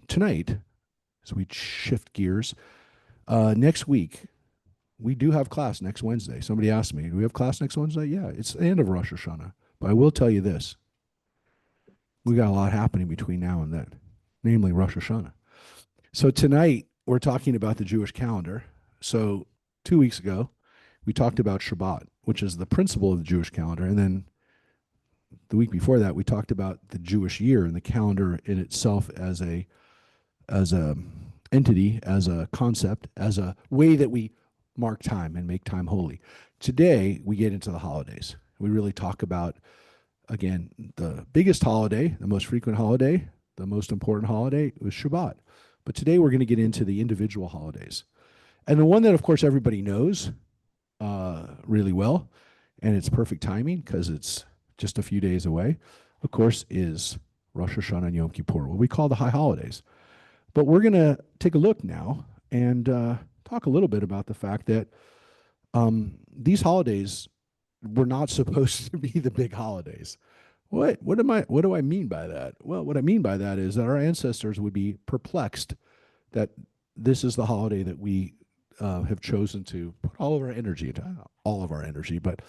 Tonight, as we shift gears, next week, we do have class next Wednesday. Somebody asked me, do we have class next Wednesday? Yeah, it's the end of Rosh Hashanah. But I will tell you this, we got a lot happening between now and then, namely Rosh Hashanah. So tonight, we're talking about the Jewish calendar. So 2 weeks ago, we talked about Shabbat, which is the principle of the Jewish calendar. And then the week before that, we talked about the Jewish year and the calendar in itself as a entity, as a concept, as a way that we mark time and make time holy. Today, we get into the holidays. We really talk about, again, the biggest holiday, the most frequent holiday, the most important holiday was Shabbat. But today, we're going to get into the individual holidays. And the one that, of course, everybody knows really well, and it's perfect timing because it's just a few days away, of course, is Rosh Hashanah and Yom Kippur, what we call the high holidays. But we're going to take a look now and talk a little bit about the fact that these holidays were not supposed to be the big holidays. What do I mean by that? Well, what I mean by that is that our ancestors would be perplexed that this is the holiday that we have chosen to put all of our energy into. Not all of our energy, but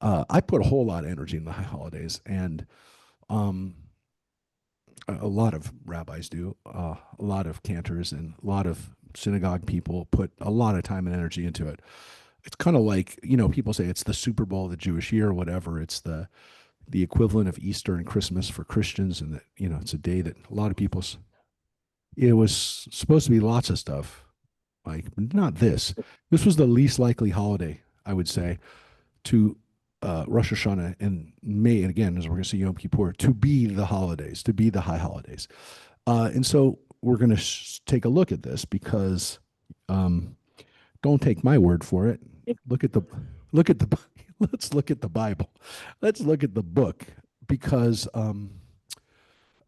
I put a whole lot of energy in the high holidays, and a lot of rabbis do, a lot of cantors and a lot of synagogue people put a lot of time and energy into it. It's kind of like, people say it's the Super Bowl of the Jewish year or whatever. It's the equivalent of Easter and Christmas for Christians, and that, it's a day that a lot of people, it was supposed to be lots of stuff, like not this. This was the least likely holiday, I would say, to Rosh Hashanah and May, and again, as we're going to see Yom Kippur, to be the holidays, to be the high holidays. And so we're going to take a look at this because don't take my word for it. Look at the, let's look at the Bible. Let's look at the book because,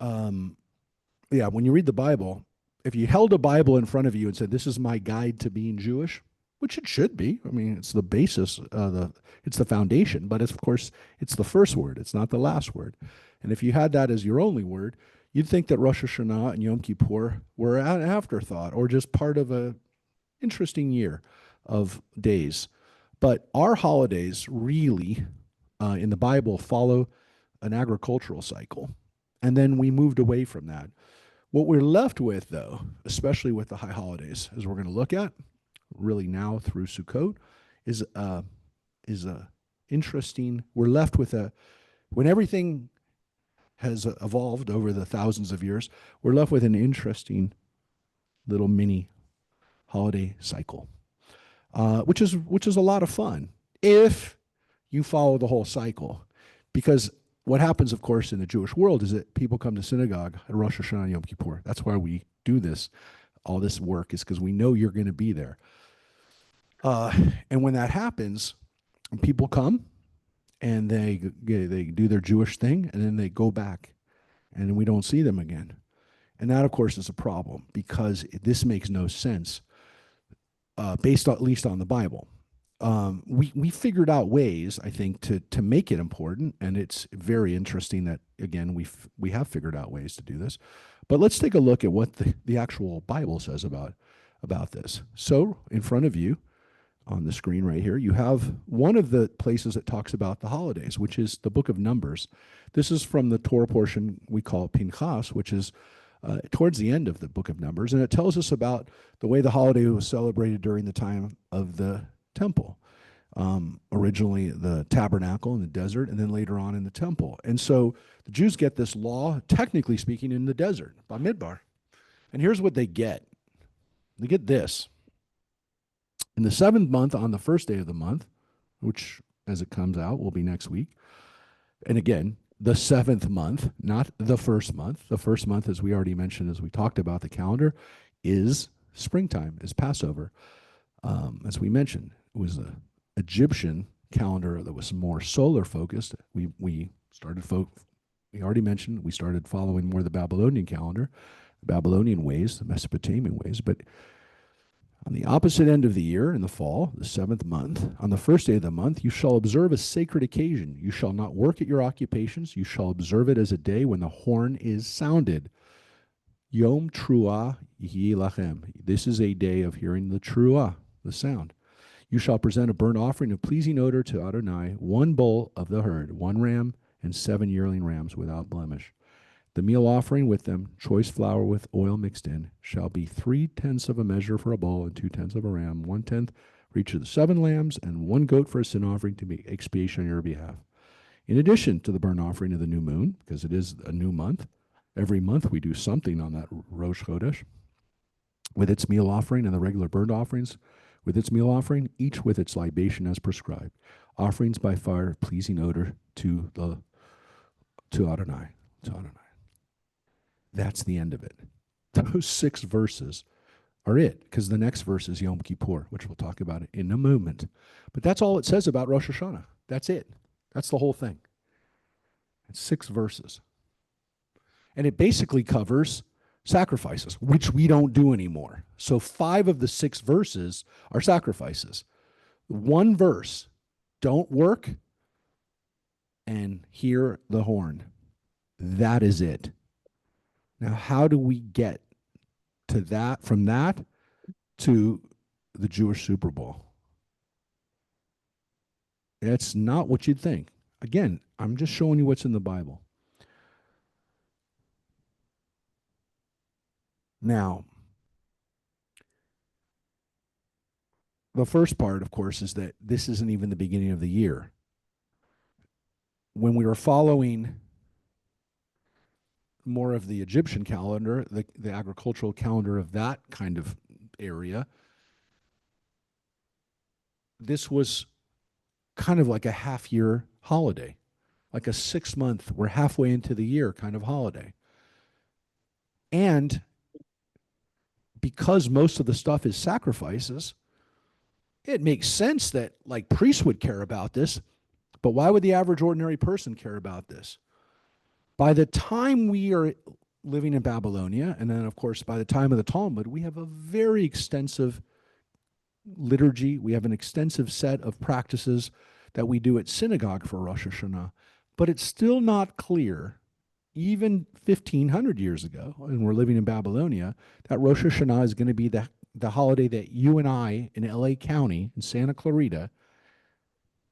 yeah, when you read the Bible, if you held a Bible in front of you and said, "This is my guide to being Jewish," which it should be. I mean, it's the basis, it's the foundation, but of course, it's the first word. It's not the last word. And if you had that as your only word, you'd think that Rosh Hashanah and Yom Kippur were an afterthought or just part of a interesting year of days. But our holidays really, in the Bible, follow an agricultural cycle. And then we moved away from that. What we're left with, though, especially with the high holidays, as we're going to look at, really now through Sukkot, is a interesting. We're left with when everything has evolved over the thousands of years, we're left with an interesting little mini holiday cycle, which is a lot of fun if you follow the whole cycle. Because what happens, of course, in the Jewish world is that people come to synagogue at Rosh Hashanah and Yom Kippur. That's why we do this. All this work is because we know you're going to be there. And when that happens, people come and they do their Jewish thing, and then they go back, and we don't see them again. And that, of course, is a problem because this makes no sense, based at least on the Bible. We figured out ways, I think, to make it important, and it's very interesting that, again, we have figured out ways to do this. But let's take a look at what the actual Bible says about this. So in front of you on the screen right here, you have one of the places that talks about the holidays, which is the book of Numbers. This is from the Torah portion we call Pinchas, which is towards the end of the book of Numbers, and it tells us about the way the holiday was celebrated during the time of the temple. Originally the tabernacle in the desert, and then later on in the temple. And so the Jews get this law, technically speaking, in the desert, Bamidbar. And here's what they get. They get this. In the seventh month, on the first day of the month, which, as it comes out, will be next week. And again, the seventh month, not the first month. The first month, as we already mentioned, as we talked about the calendar, is springtime, is Passover. As we mentioned, it was the Egyptian calendar that was more solar focused. We already mentioned, we started following more the Babylonian calendar, the Babylonian ways, the Mesopotamian ways. But on the opposite end of the year, in the fall, the seventh month, on the first day of the month, you shall observe a sacred occasion. You shall not work at your occupations. You shall observe it as a day when the horn is sounded. Yom Truah Yehi Lachem. This is a day of hearing the Truah, the sound. You shall present a burnt offering of pleasing odor to Adonai, one bull of the herd, one ram, and 7 yearling rams without blemish. The meal offering with them, choice flour with oil mixed in, shall be 3/10 of a measure for a bull and 2/10 of a ram, 1/10 for each of the 7 lambs, and 1 goat for a sin offering to make expiation on your behalf. In addition to the burnt offering of the new moon, because it is a new month, every month we do something on that Rosh Chodesh, with its meal offering and the regular burnt offerings, with its meal offering, each with its libation as prescribed. Offerings by fire, pleasing odor to Adonai. To Adonai. That's the end of it. Those 6 verses are it, because the next verse is Yom Kippur, which we'll talk about in a moment. But that's all it says about Rosh Hashanah. That's it. That's the whole thing. It's 6 verses. And it basically covers sacrifices, which we don't do anymore. So 5 of the 6 verses are sacrifices. 1 verse, don't work and hear the horn. That is it. Now, how do we get to that, from that to the Jewish Super Bowl? That's not what you'd think. Again, I'm just showing you what's in the Bible. Now, the first part, of course, is that this isn't even the beginning of the year. When we were following more of the Egyptian calendar, the agricultural calendar of that kind of area, this was kind of like a half-year holiday, like a 6-month, we're halfway into the year kind of holiday. And because most of the stuff is sacrifices, it makes sense that like priests would care about this, but why would the average ordinary person care about this? By the time we are living in Babylonia, and then of course by the time of the Talmud, we have a very extensive liturgy. We have an extensive set of practices that we do at synagogue for Rosh Hashanah, but it's still not clear, even 1,500 years ago, and we're living in Babylonia, that Rosh Hashanah is going to be the holiday that you and I in LA County, in Santa Clarita,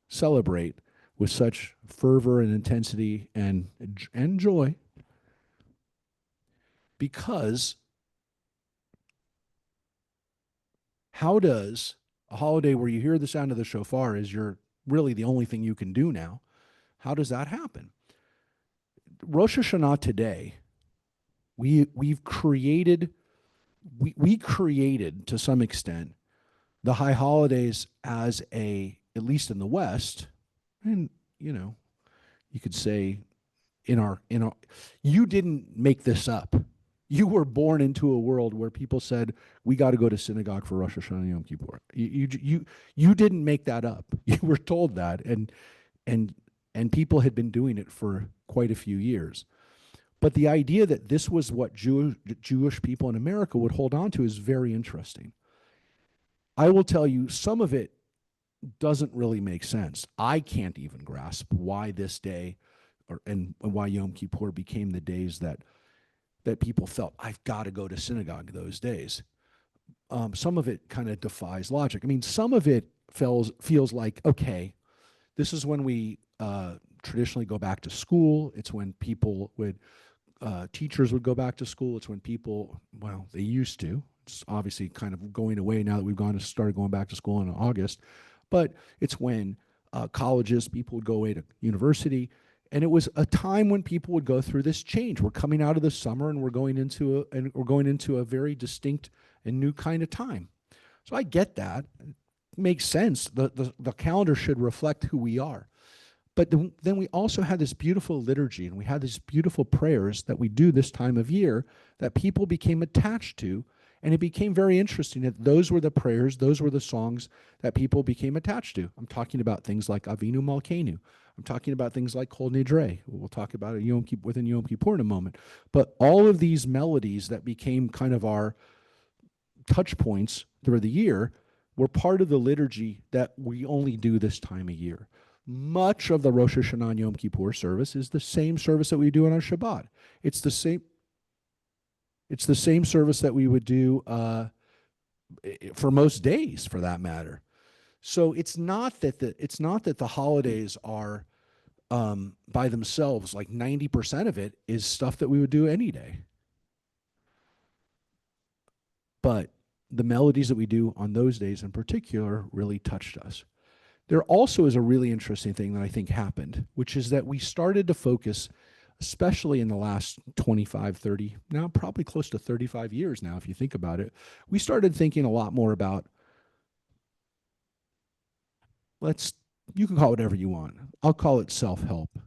celebrate with such fervor and intensity and joy, because how does a holiday where you hear the sound of the shofar is really the only thing you can do now, how does that happen? Rosh Hashanah today, we've created, we created to some extent the high holidays as at least in the West, and you could say in our you didn't make this up. You were born into a world where people said we got to go to synagogue for Rosh Hashanah and Yom Kippur. You didn't make that up. You were told that, and people had been doing it for quite a few years. But the idea that this was what Jewish people in America would hold on to is very interesting. I will tell you, some of it doesn't really make sense. I can't even grasp why this day, and why Yom Kippur became the days that people felt, I've got to go to synagogue those days. Some of it kind of defies logic. I mean, some of it feels like, okay, this is when we traditionally go back to school. It's when teachers would go back to school. It's when people, well, they used to. It's obviously kind of going away now that we've started going back to school in August. But it's when colleges, people would go away to university. And it was a time when people would go through this change. We're coming out of the summer and we're going into a very distinct and new kind of time. So I get that. It makes sense. The calendar should reflect who we are. But then we also had this beautiful liturgy, and we had these beautiful prayers that we do this time of year that people became attached to. And it became very interesting that those were the prayers, those were the songs that people became attached to. I'm talking about things like Avinu Malkeinu. I'm talking about things like Kol Nidre. We'll talk about it within Yom Kippur in a moment. But all of these melodies that became kind of our touch points through the year were part of the liturgy that we only do this time of year. Much of the Rosh Hashanah and Yom Kippur service is the same service that we do on our Shabbat. It's the same. It's the same service that we would do for most days, for that matter. So it's not that the holidays are by themselves. Like 90% of it is stuff that we would do any day. But the melodies that we do on those days in particular really touched us. There also is a really interesting thing that I think happened, which is that we started to focus, especially in the last 25, 30, now probably close to 35 years now, if you think about it, we started thinking a lot more about, let's, you can call it whatever you want. I'll call it self help.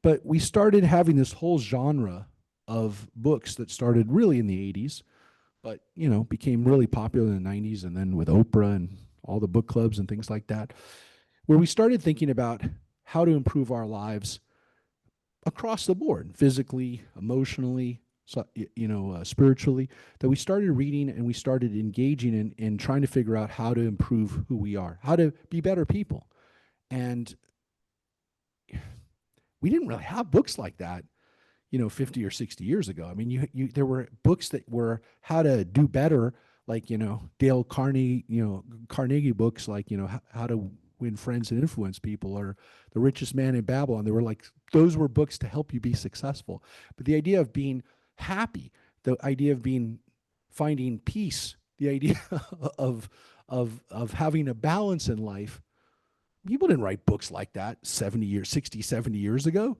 But we started having this whole genre of books that started really in the 80s, but became really popular in the 90s, and then with Oprah and all the book clubs and things like that, where we started thinking about how to improve our lives across the board, physically, emotionally, so, spiritually, that we started reading and we started engaging in trying to figure out how to improve who we are, how to be better people. And we didn't really have books like that 50 or 60 years ago. I mean, there were books that were how to do better, like, Dale Carnegie, Carnegie books, like, how to win friends and influence people, or The Richest Man in Babylon. They were like, those were books to help you be successful. But the idea of being happy, the idea of finding peace, the idea of having a balance in life, people didn't write books like that 60, 70 years ago.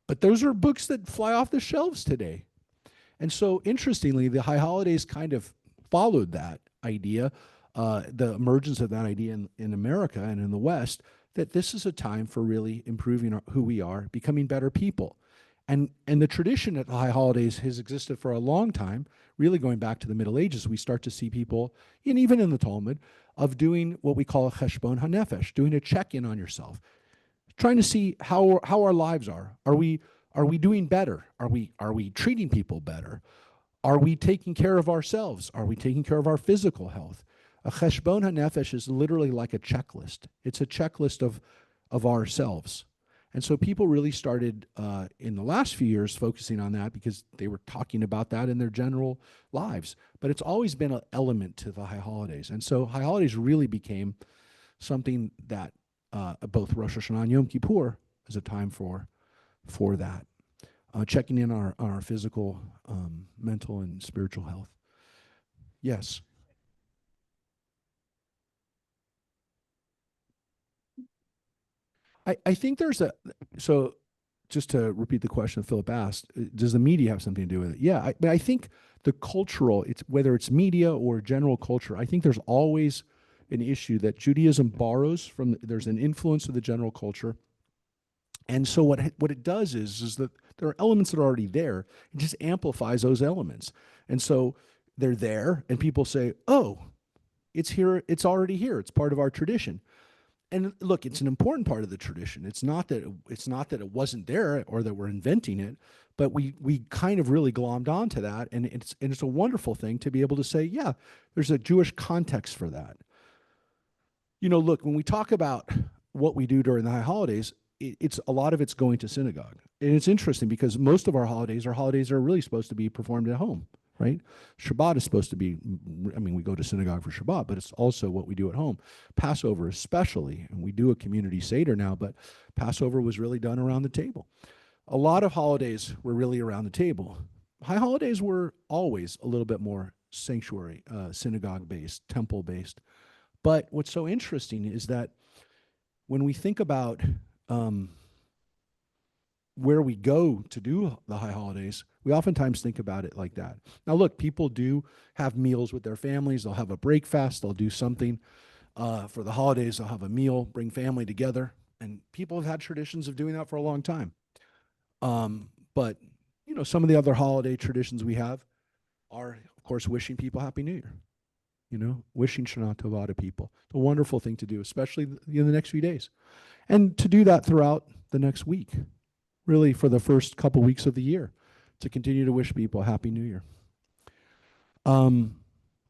But those are books that fly off the shelves today. And so, interestingly, the High Holidays kind of followed that idea, the emergence of that idea in America and in the West, that this is a time for really improving who we are, becoming better people. And the tradition at the High Holidays has existed for a long time, really going back to the Middle Ages. We start to see people, and even in the Talmud, of doing what we call a cheshbon hanefesh, doing a check-in on yourself, trying to see how our lives are. Are we doing better? Are we treating people better? Are we taking care of ourselves? Are we taking care of our physical health? A cheshbon hanefesh is literally like a checklist. It's a checklist of ourselves. And so people really started in the last few years focusing on that because they were talking about that in their general lives. But it's always been an element to the High Holidays. And so High Holidays really became something that both Rosh Hashanah and Yom Kippur is a time for that. Checking in on our physical, mental, and spiritual health. Yes. I think so just to repeat the question that Philip asked, does the media have something to do with it? Yeah, but I think the cultural, whether it's media or general culture, I think there's always an issue that Judaism borrows from, there's an influence of the general culture. And so what it does is that there are elements that are already there. It just amplifies those elements. And so they're there, and people say, oh, it's here, it's already here, it's part of our tradition. And look, it's an important part of the tradition. It's not that it wasn't there or that we're inventing it, but we kind of really glommed onto that, and it's a wonderful thing to be able to say, yeah, there's a Jewish context for that. Look, when we talk about what we do during the high holidays, it's a lot of it's going to synagogue. And it's interesting because most of our holidays are holidays that are really supposed to be performed at home, right? Shabbat is supposed to be, I mean, we go to synagogue for Shabbat, but it's also what we do at home. Passover especially, and we do a community Seder now, but Passover was really done around the table. A lot of holidays were really around the table. High holidays were always a little bit more sanctuary, synagogue-based, temple-based. But what's so interesting is that when we think about where we go to do the high holidays, we oftentimes think about it like that. Now, look, people do have meals with their families. They'll have a break fast. They'll do something for the holidays. They'll have a meal, bring family together. And people have had traditions of doing that for a long time. But, some of the other holiday traditions we have are, of course, wishing people Happy New Year. Wishing Shana Tova to people. It's a wonderful thing to do, especially in the next few days. And to do that throughout the next week, really for the first couple weeks of the year, to continue to wish people Happy New Year.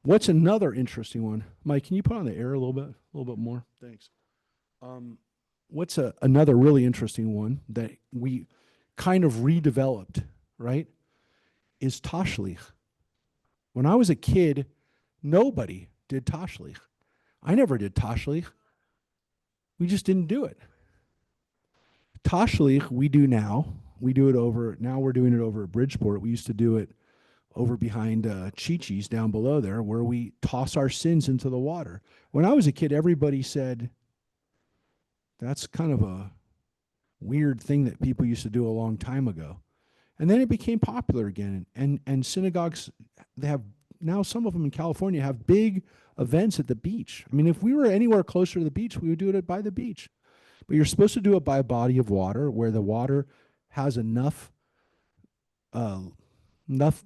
What's another interesting one? Mike, can you put on the air a little bit more? Thanks. What's another really interesting one that we kind of redeveloped, right? is Tashlich. When I was a kid, nobody did Tashlich. I never did Tashlich. We just didn't do it. Tashlich, we do now. We do it over, now we're doing it over at Bridgeport. We used to do it over behind Chi-Chi's down below there, where we toss our sins into the water. When I was a kid, everybody said that's kind of a weird thing that people used to do a long time ago. And then it became popular again. And synagogues, they have now, some of them in California have big events at the beach. I mean, if we were anywhere closer to the beach, we would do it by the beach. But you're supposed to do it by a body of water where the water has uh,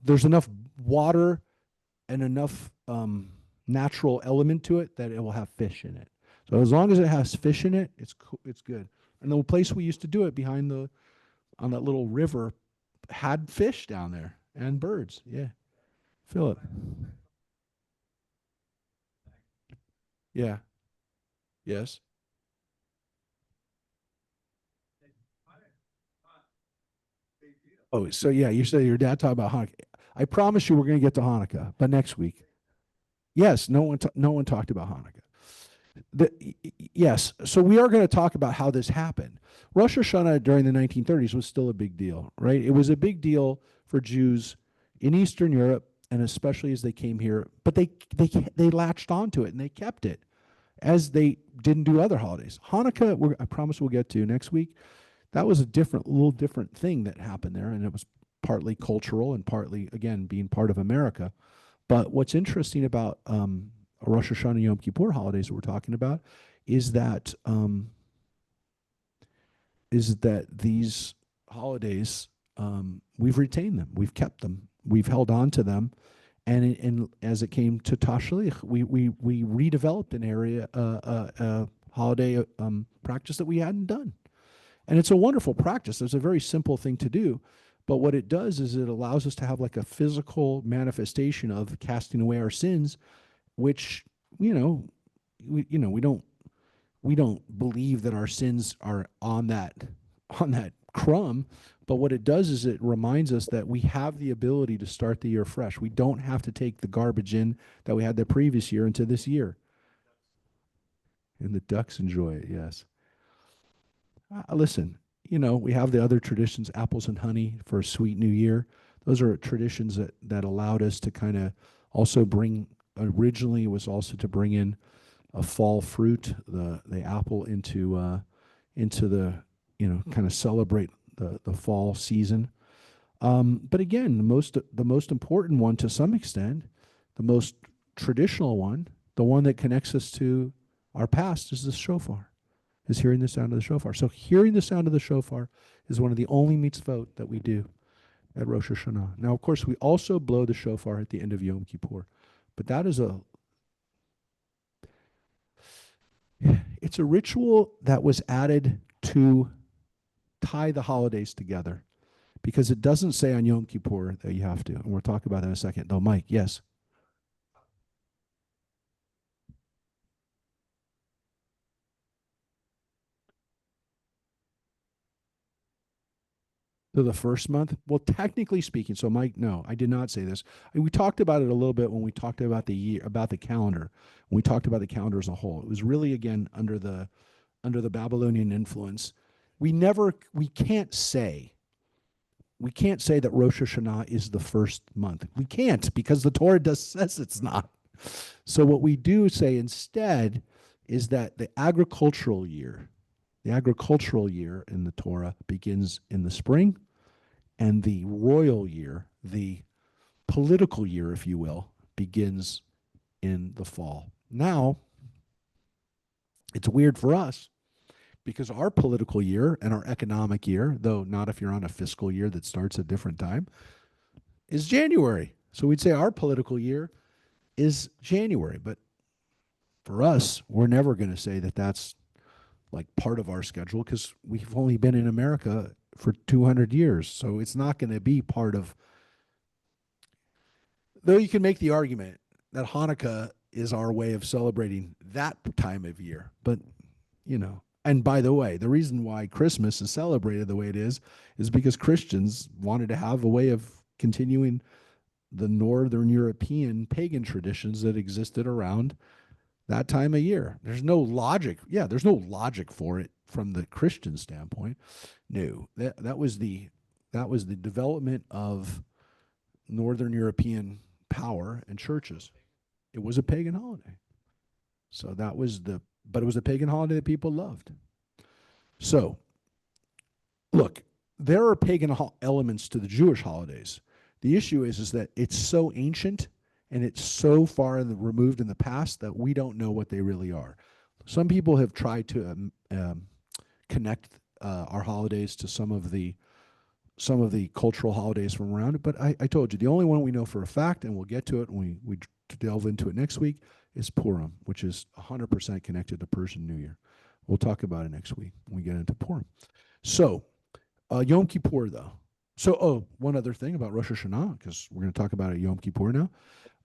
there's enough water and enough natural element to it that it will have fish in it. So as long as it has fish in it, it's cool, it's good. And the place we used to do it behind the on that little river had fish down there and birds. Yeah, Philip. Yeah. Yes. Oh, so yeah, you said your dad talked about Hanukkah. I promise you, we're going to get to Hanukkah, but next week. Yes, no one talked about Hanukkah. Yes, so we are going to talk about how this happened. Rosh Hashanah during the 1930s was still a big deal, right? It was a big deal for Jews in Eastern Europe, and especially as they came here. But they latched onto it and they kept it, as they didn't do other holidays. Hanukkah, I promise we'll get to next week. That was a little different thing that happened there, and it was partly cultural and partly, again, being part of America. But what's interesting about Rosh Hashanah Yom Kippur holidays that we're talking about is that these holidays, we've retained them, we've kept them, we've held on to them, and as it came to Tashlich, we redeveloped an area, holiday practice that we hadn't done, and it's a wonderful practice. It's a very simple thing to do, but what it does is it allows us to have like a physical manifestation of casting away our sins, which you know we don't believe that our sins are on that crumb, but what it does is it reminds us that we have the ability to start the year fresh. We don't have to take the garbage in that we had the previous year into this year. And the ducks enjoy it, yes. Listen, we have the other traditions, apples and honey for a sweet new year. Those are traditions that allowed us to kind of also bring, originally it was also to bring in a fall fruit, the apple into the, kind of celebrate the fall season. But again, the most important one to some extent, the most traditional one, the one that connects us to our past, is the shofar, is hearing the sound of the shofar. So hearing the sound of the shofar is one of the only mitzvot that we do at Rosh Hashanah. Now, of course, we also blow the shofar at the end of Yom Kippur, but it's a ritual that was added to tie the holidays together, because it doesn't say on Yom Kippur that you have to. And we'll talk about that in a second. Though, Mike, yes. To the first month? Well, technically speaking, so Mike, no, I did not say this. We talked about it a little bit when we talked about the year, about the calendar. When we talked about the calendar as a whole, it was really again under the Babylonian influence. We can't say that Rosh Hashanah is the first month. We can't, because the Torah does says it's not. So what we do say instead is that the agricultural year in the Torah begins in the spring, and the royal year, the political year, if you will, begins in the fall. Now, it's weird for us because our political year and our economic year, though not if you're on a fiscal year that starts at a different time, is January. So we'd say our political year is January. But for us, we're never going to say that that's like part of our schedule, because we've only been in America for 200 years. So it's not going to be part of, though you can make the argument that Hanukkah is our way of celebrating that time of year. But, and by the way, the reason why Christmas is celebrated the way it is because Christians wanted to have a way of continuing the Northern European pagan traditions that existed around that time of year. There's no logic. Yeah, there's no logic for it from the Christian standpoint. No, that was the development of Northern European power and churches. It was a pagan holiday. So that was the, but it was a pagan holiday that people loved. So look, there are pagan elements to the Jewish holidays. The issue is that it's so ancient and it's so far removed in the past that we don't know what they really are. Some people have tried to connect our holidays to some of the cultural holidays from around it. But I told you the only one we know for a fact, and we'll get to it when we delve into it next week, is Purim, which is 100% connected to Persian New Year. We'll talk about it next week when we get into Purim. So Yom Kippur, though. So, one other thing about Rosh Hashanah, because we're going to talk about it Yom Kippur now.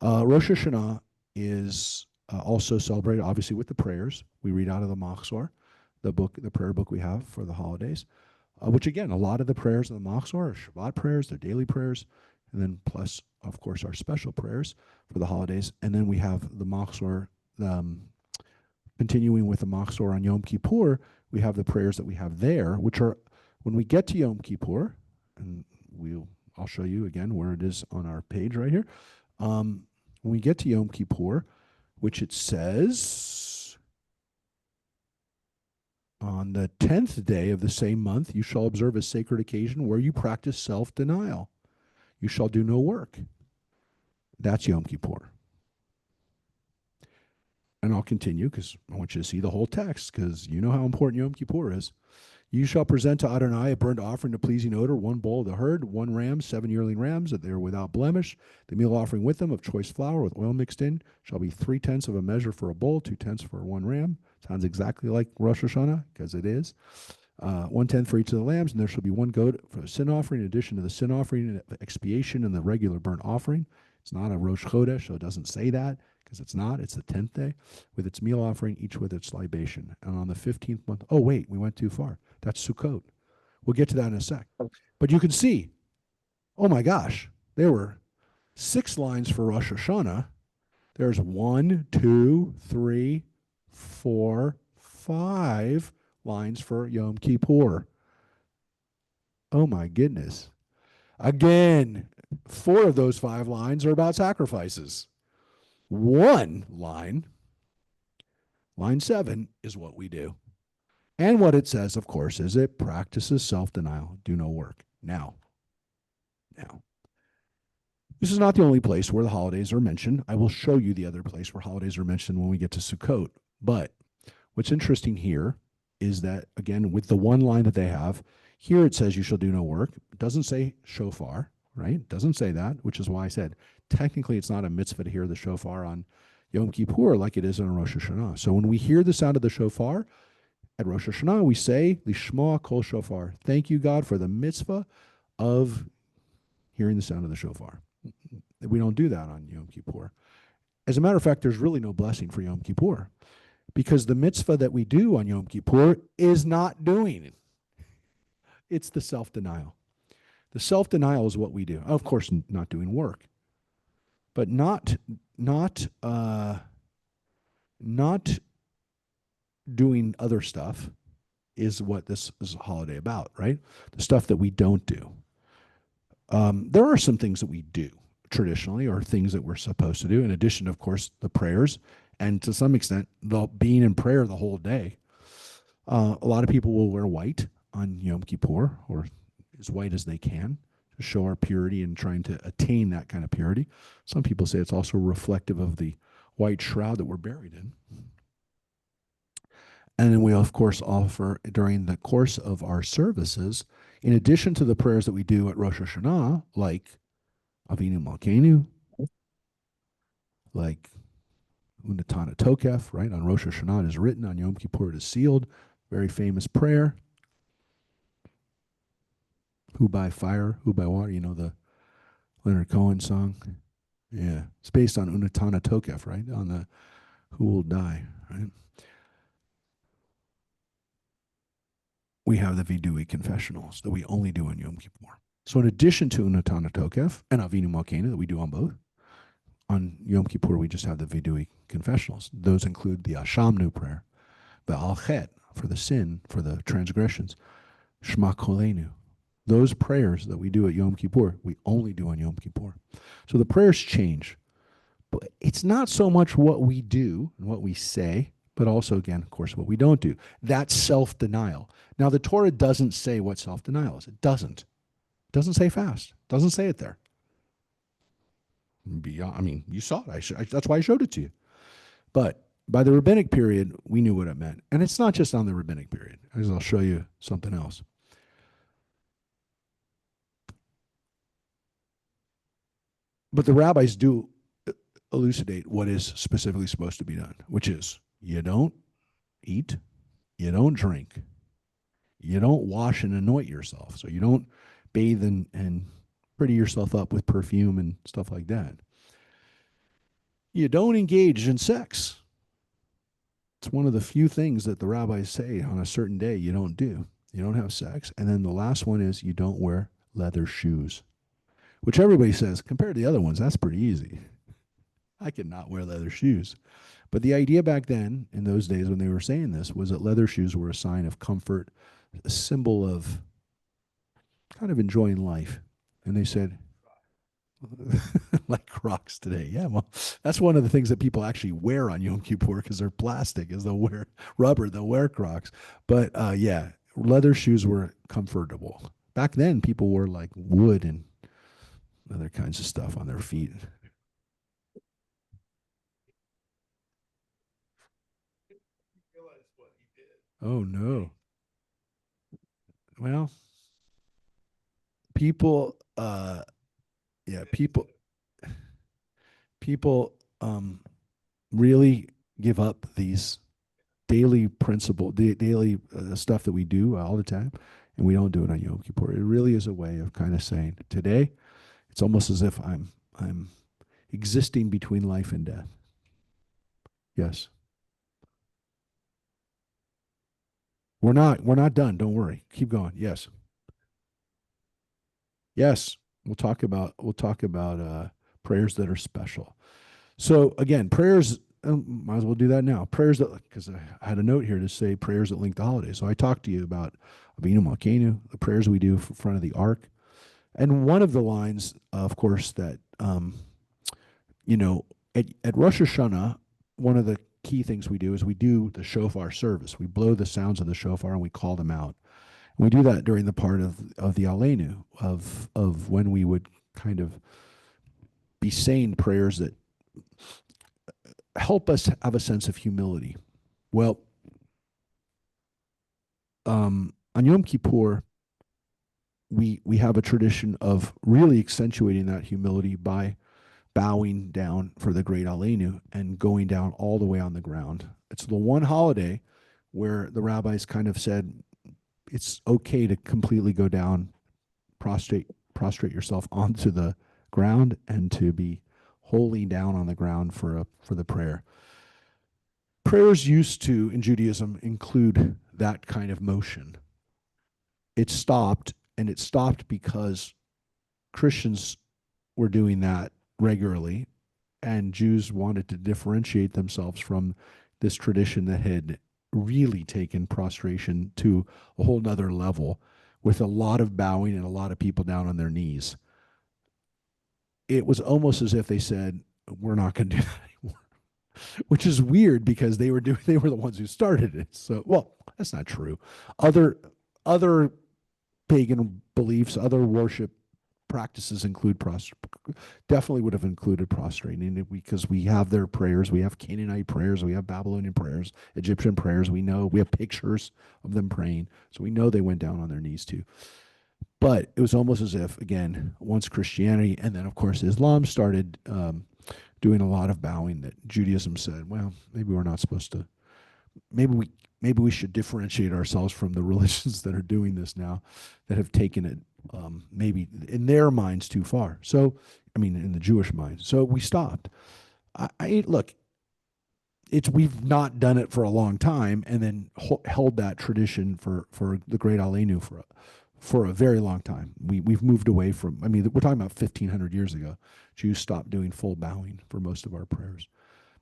Rosh Hashanah is also celebrated, obviously, with the prayers. We read out of the Machzor, the prayer book we have for the holidays, which, again, a lot of the prayers of the Machzor are Shabbat prayers, they're daily prayers, and then plus, of course, our special prayers for the holidays. And then we have the Machzor, continuing with the Machzor on Yom Kippur, we have the prayers that we have there, which are, when we get to Yom Kippur, and I'll show you again where it is on our page right here. When we get to Yom Kippur, which it says, on the 10th day of the same month, you shall observe a sacred occasion where you practice self-denial. You shall do no work. That's Yom Kippur. And I'll continue because I want you to see the whole text, because you know how important Yom Kippur is. You shall present to Adonai a burnt offering of pleasing odor, one bull of the herd, one ram, 7 yearling rams, that they are without blemish. The meal offering with them of choice flour with oil mixed in shall be 3/10 of a measure for a bull, 2/10 for one ram. Sounds exactly like Rosh Hashanah, because it is. 1/10 for each of the lambs, and there shall be one goat for the sin offering, in addition to the sin offering, expiation, and the regular burnt offering. It's not a Rosh Chodesh, so it doesn't say that, because it's not. It's the 10th day, with its meal offering, each with its libation. And on the 15th month, oh, wait, we went too far. That's Sukkot. We'll get to that in a sec. But you can see, oh my gosh, there were 6 lines for Rosh Hashanah. There's 1, 2, 3, 4, 5 lines for Yom Kippur. Oh my goodness. Again, 4 of those 5 lines are about sacrifices. One line, line 7, is what we do. And what it says, of course, is it practices self-denial, do no work. Now, this is not the only place where the holidays are mentioned. I will show you the other place where holidays are mentioned when we get to Sukkot. But what's interesting here is that, again, with the one line that they have, here it says you shall do no work. It doesn't say shofar, right? It doesn't say that, which is why I said technically it's not a mitzvah to hear the shofar on Yom Kippur like it is on Rosh Hashanah. So when we hear the sound of the shofar at Rosh Hashanah, we say, Lishma kol shofar. Thank you, God, for the mitzvah of hearing the sound of the shofar. We don't do that on Yom Kippur. As a matter of fact, there's really no blessing for Yom Kippur, because the mitzvah that we do on Yom Kippur is not doing it. It's the self-denial. The self-denial is what we do. Of course, not doing work, but not doing other stuff is what this is a holiday about, right? The stuff that we don't do. There are some things that we do traditionally, or things that we're supposed to do, in addition, of course, the prayers, and to some extent, the being in prayer the whole day. A lot of people will wear white on Yom Kippur, or as white as they can, to show our purity and trying to attain that kind of purity. Some people say it's also reflective of the white shroud that we're buried in. And then we, of course, offer during the course of our services, in addition to the prayers that we do at Rosh Hashanah, like Avinu Malkeinu, like Unatana Tokef, right? On Rosh Hashanah it is written, on Yom Kippur it is sealed. Very famous prayer. Who by fire, who by water? You know the Leonard Cohen song? Yeah. It's based on Unatana Tokef, right? On the who will die, right? We have the Vidui confessionals that we only do on Yom Kippur. So in addition to Unatana Tokef and Avinu Malkeinu that we do on both, on Yom Kippur we just have the Vidui confessionals. Those include the Ashamnu prayer, the Al Chet for the sin, for the transgressions, Shema Kolenu. Those prayers that we do at Yom Kippur, we only do on Yom Kippur. So the prayers change, but it's not so much what we do and what we say, but also, again, of course, what we don't do. That's self-denial. Now, the Torah doesn't say what self-denial is. It doesn't. It doesn't say fast. It doesn't say it there. Beyond, I mean, you saw it. That's why I showed it to you. But by the rabbinic period, we knew what it meant. And it's not just on the rabbinic period, as I'll show you something else. But the rabbis do elucidate what is specifically supposed to be done, which is you don't eat, you don't drink, you don't wash and anoint yourself. So you don't bathe and pretty yourself up with perfume and stuff like that. You don't engage in sex. It's one of the few things that the rabbis say on a certain day you don't do. You don't have sex. And then the last one is you don't wear leather shoes, which everybody says, compared to the other ones, that's pretty easy. I could not wear leather shoes. But the idea back then, in those days when they were saying this, was that leather shoes were a sign of comfort, a symbol of kind of enjoying life. And they said, like Crocs today. Yeah, well, that's one of the things that people actually wear on Yom Kippur because they're plastic, is they'll wear rubber, they'll wear Crocs. But yeah, leather shoes were comfortable. Back then, people wore like wood and other kinds of stuff on their feet. Oh no. Well, people yeah, people really give up these daily principle, daily stuff that we do all the time, and we don't do it on Yom Kippur. It really is a way of kind of saying today, it's almost as if I'm existing between life and death. Yes, we're not done. Don't worry. Keep going. Yes, yes. We'll talk about prayers that are special. So again, prayers. Might as well do that now. Prayers that, because I had a note here to say prayers that link the holidays. So I talked to you about Abinu Malkeinu, the prayers we do in front of the ark, and one of the lines, of course, that you know, at Rosh Hashanah, one of the key things we do is we do the shofar service. We blow the sounds of the shofar and we call them out. And we do that during the part of the Aleinu, of when we would kind of be saying prayers that help us have a sense of humility. Well, on Yom Kippur, we have a tradition of really accentuating that humility by bowing down for the great Aleinu and going down all the way on the ground. It's the one holiday where the rabbis kind of said it's okay to completely go down, prostrate yourself onto the ground, and to be wholly down on the ground for the prayer. Prayers used to in Judaism include that kind of motion. It stopped, and it stopped because Christians were doing that regularly, and Jews wanted to differentiate themselves from this tradition that had really taken prostration to a whole nother level with a lot of bowing and a lot of people down on their knees. It was almost as if they said, we're not going to do that anymore, which is weird because they were the ones who started it. So, well, that's not true. Other pagan beliefs, other worship practices include definitely would have included prostrating it, because we have their prayers. We have Canaanite prayers. We have Babylonian prayers, Egyptian prayers. We know we have pictures of them praying. So we know they went down on their knees too. But it was almost as if, again, once Christianity and then, of course, Islam started doing a lot of bowing, that Judaism said, well, maybe we're not supposed to, maybe we should differentiate ourselves from the religions that are doing this now, that have taken it maybe in their minds too far. So, I mean, in the Jewish mind. So we stopped. I look, we've not done it for a long time, and then held that tradition for the great Aleinu for a very long time. We've moved away from, I mean, we're talking about 1,500 years ago. Jews stopped doing full bowing for most of our prayers.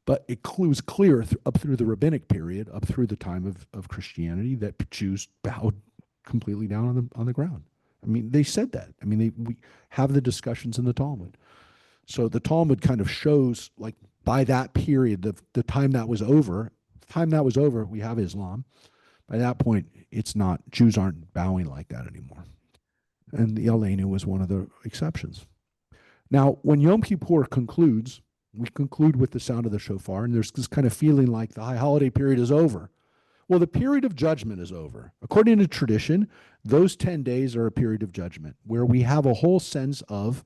But it was clear up through the rabbinic period, up through the time of Christianity, that Jews bowed completely down on the ground. I mean, they said that. I mean, we have the discussions in the Talmud. So the Talmud kind of shows, like, by that period, the time that was over, we have Islam. By that point, it's not, Jews aren't bowing like that anymore. And the Aleinu was one of the exceptions. Now, when Yom Kippur concludes, we conclude with the sound of the shofar, and there's this kind of feeling like the high holiday period is over. Well, the period of judgment is over. According to tradition, those 10 days are a period of judgment where we have a whole sense of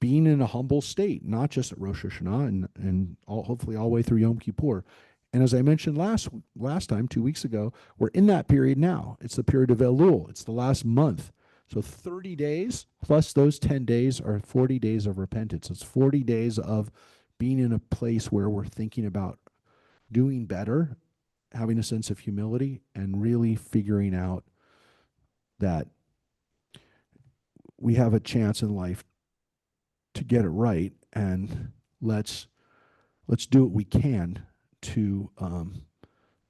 being in a humble state, not just at Rosh Hashanah and hopefully all the way through Yom Kippur. And as I mentioned last time, 2 weeks ago, we're in that period now. It's the period of Elul. It's the last month. So 30 days plus those 10 days are 40 days of repentance. It's 40 days of being in a place where we're thinking about doing better, having a sense of humility, and really figuring out that we have a chance in life to get it right, and let's do what we can to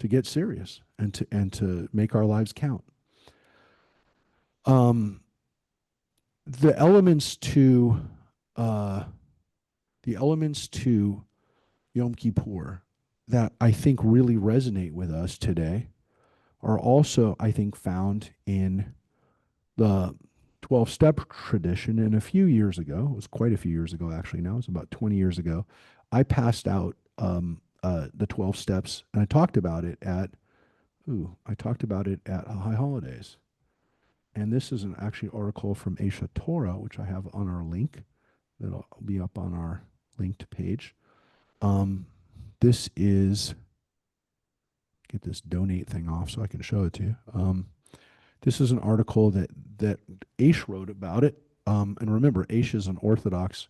get serious and to make our lives count. The elements to Yom Kippur that I think really resonate with us today are also, I think, found in the 12-step tradition. And a few years ago, it was quite a few years ago actually now, it's about 20 years ago, I passed out the 12 steps, and I talked about it at High Holidays. And this is an actually article from Aisha Torah, which I have on our link. That'll be up on our linked page. This is, get this donate thing off so I can show it to you. This is an article that Aish wrote about it. And remember, Aish is an Orthodox,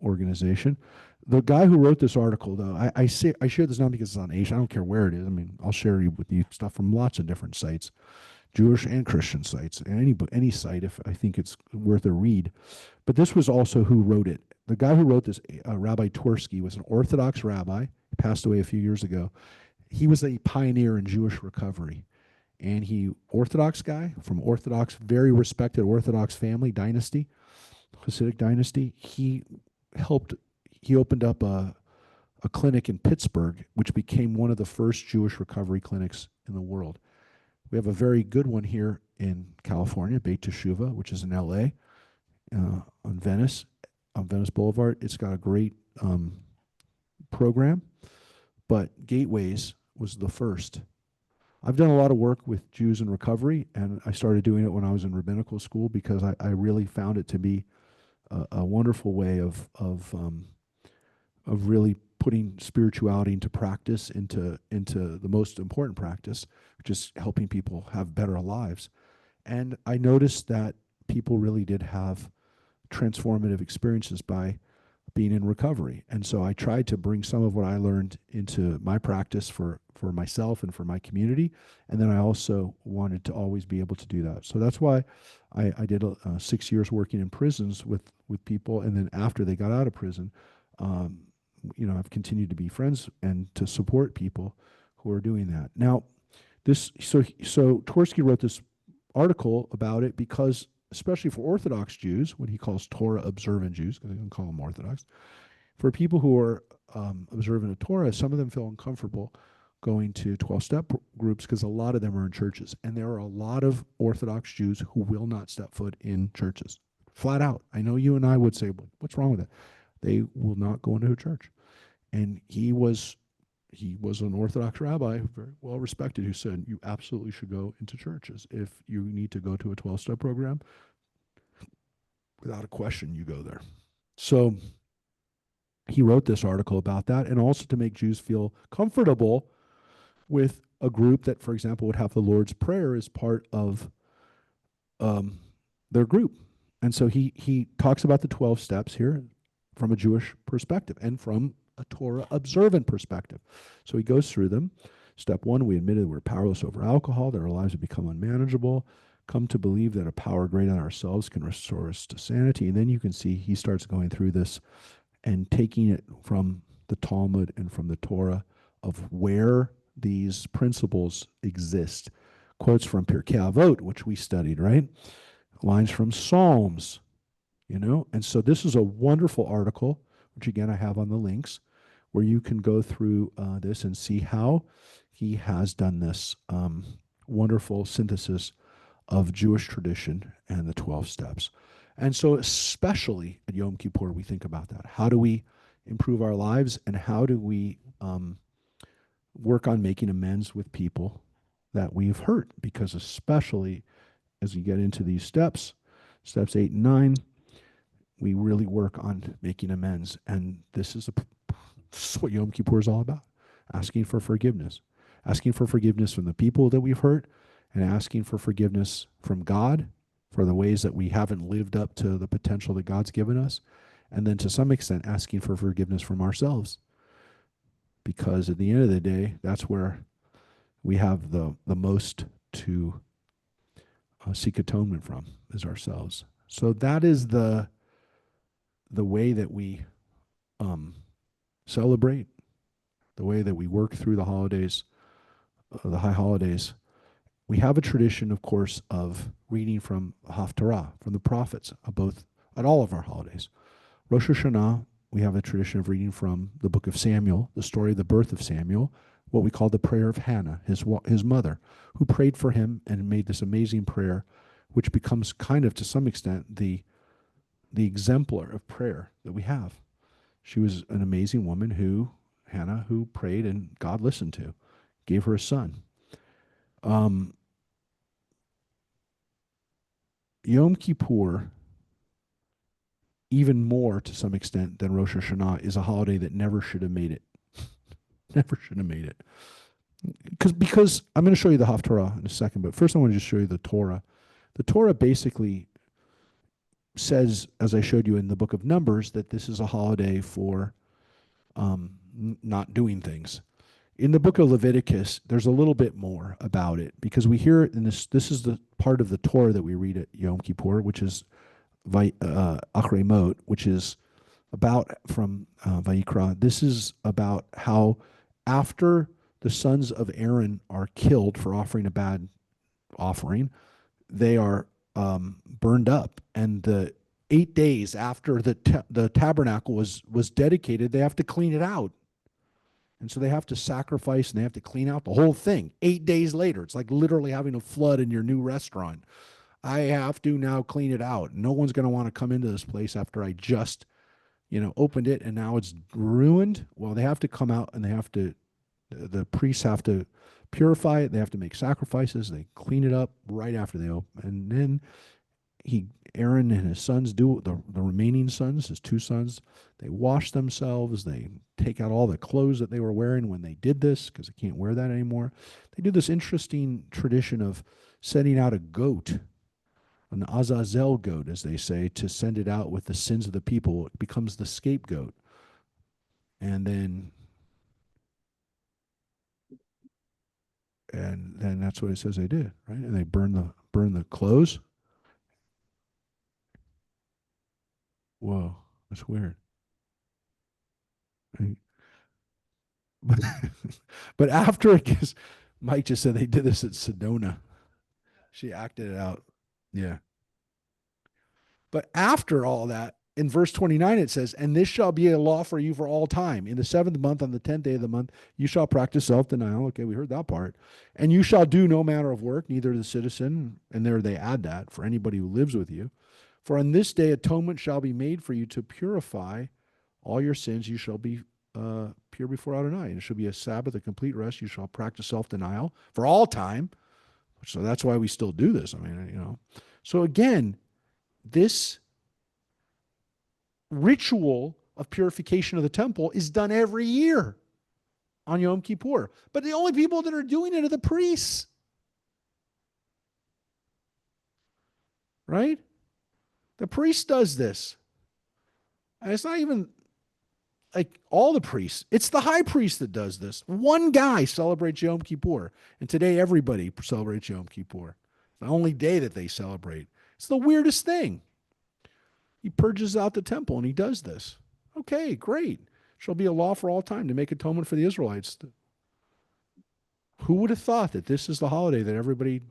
organization. The guy who wrote this article, though, I share this not because it's on Aish. I don't care where it is. I mean, I'll share with you stuff from lots of different sites, Jewish and Christian sites, and any site if I think it's worth a read. But this was also who wrote it. The guy who wrote this, Rabbi Twersky, was an Orthodox rabbi. He passed away a few years ago. He was a pioneer in Jewish recovery. And Orthodox guy from Orthodox, very respected Orthodox family, dynasty, Hasidic dynasty. He opened up a clinic in Pittsburgh, which became one of the first Jewish recovery clinics in the world. We have a very good one here in California, Beit Teshuvah, which is in LA, on Venice Boulevard. It's got a great program, but Gateways was the first. I've done a lot of work with Jews in recovery, and I started doing it when I was in rabbinical school because I really found it to be a wonderful way of really putting spirituality into practice, into the most important practice, which is helping people have better lives. And I noticed that people really did have transformative experiences by being in recovery. And so I tried to bring some of what I learned into my practice for myself and for my community. And then I also wanted to always be able to do that. So that's why I did 6 years working in prisons with people. And then after they got out of prison, I've continued to be friends and to support people who are doing that. Now, so Twersky wrote this article about it because, especially for Orthodox Jews, what he calls Torah observant Jews, because they don't call them Orthodox, for people who are observant of Torah, some of them feel uncomfortable going to 12-step groups because a lot of them are in churches. And there are a lot of Orthodox Jews who will not step foot in churches. Flat out. I know you and I would say, what's wrong with that? They will not go into a church. And he was an Orthodox rabbi, very well respected, who said, you absolutely should go into churches. If you need to go to a 12-step program, without a question, you go there. So he wrote this article about that, and also to make Jews feel comfortable with a group that, for example, would have the Lord's Prayer as part of their group. And so he talks about the 12 steps here from a Jewish perspective and from a Torah observant perspective. So he goes through them. Step one, we admitted we're powerless over alcohol, that our lives have become unmanageable. Come to believe that a power greater than ourselves can restore us to sanity. And then you can see he starts going through this and taking it from the Talmud and from the Torah of where these principles exist. Quotes from Pirkei Avot, which we studied, right? Lines from Psalms, you know? And so this is a wonderful article, which again I have on the links, where you can go through this and see how he has done this wonderful synthesis of Jewish tradition and the 12 steps. And so, especially at Yom Kippur, we think about that. How do we improve our lives, and how do we work on making amends with people that we've hurt? Because, especially as you get into these steps, steps 8 and 9, we really work on making amends. And this is what Yom Kippur is all about, asking for forgiveness. Asking for forgiveness from the people that we've hurt, and asking for forgiveness from God for the ways that we haven't lived up to the potential that God's given us. And then to some extent, asking for forgiveness from ourselves. Because at the end of the day, that's where we have the most to seek atonement from, is ourselves. So that is the way that we celebrate, the way that we work through the holidays, the high holidays. We have a tradition, of course, of reading from Haftarah, from the prophets, at all of our holidays. Rosh Hashanah, we have a tradition of reading from the book of Samuel, the story of the birth of Samuel, what we call the prayer of Hannah, his mother, who prayed for him and made this amazing prayer, which becomes kind of, to some extent, the exemplar of prayer that we have. She was an amazing woman, Hannah, who prayed and God listened to, gave her a son. Yom Kippur, even more to some extent than Rosh Hashanah, is a holiday that never should have made it. Never should have made it. Because I'm going to show you the Haftarah in a second, but first I want to just show you the Torah. The Torah basically says, as I showed you in the book of Numbers, that this is a holiday for not doing things. In the book of Leviticus, there's a little bit more about it, because we hear it in this. This is the part of the Torah that we read at Yom Kippur, which is Achrei Mot, which is about from Vayikra. This is about how after the sons of Aaron are killed for offering a bad offering, they are burned up, and the 8 days after the tabernacle was dedicated, they have to clean it out. And so they have to sacrifice and they have to clean out the whole thing 8 days later. It's like literally having a flood in your new restaurant. I have to now clean it out. No one's going to want to come into this place after I just, opened it and now it's ruined. Well, they have to come out and the priests have to purify it. They have to make sacrifices. They clean it up right after they open. And then Aaron and his sons the remaining sons, his two sons, they wash themselves. They take out all the clothes that they were wearing when they did this, because they can't wear that anymore. They do this interesting tradition of setting out a goat, an Azazel goat, as they say, to send it out with the sins of the people. It becomes the scapegoat. And then that's what it says they did, right? And they burn the clothes. Whoa, that's weird. Right? But after it gets, Mike just said they did this at Sedona. She acted it out. Yeah. But after all that, in verse 29, it says, "And this shall be a law for you for all time. In the 7th month, on the 10th day of the month, you shall practice self-denial." Okay, we heard that part. "And you shall do no manner of work, neither the citizen," and there they add that, "for anybody who lives with you. For on this day atonement shall be made for you to purify all your sins. You shall be pure before Adonai. And it shall be a Sabbath, a complete rest. You shall practice self-denial for all time." So that's why we still do this. I mean, So again, this ritual of purification of the temple is done every year on Yom Kippur. But the only people that are doing it are the priests. Right? The priest does this. And it's not even like all the priests. It's the high priest that does this. One guy celebrates Yom Kippur, and today everybody celebrates Yom Kippur. The only day that they celebrate. It's the weirdest thing. He purges out the temple and he does this. Okay, great. Shall be a law for all time to make atonement for the Israelites. Who would have thought that this is the holiday that everybody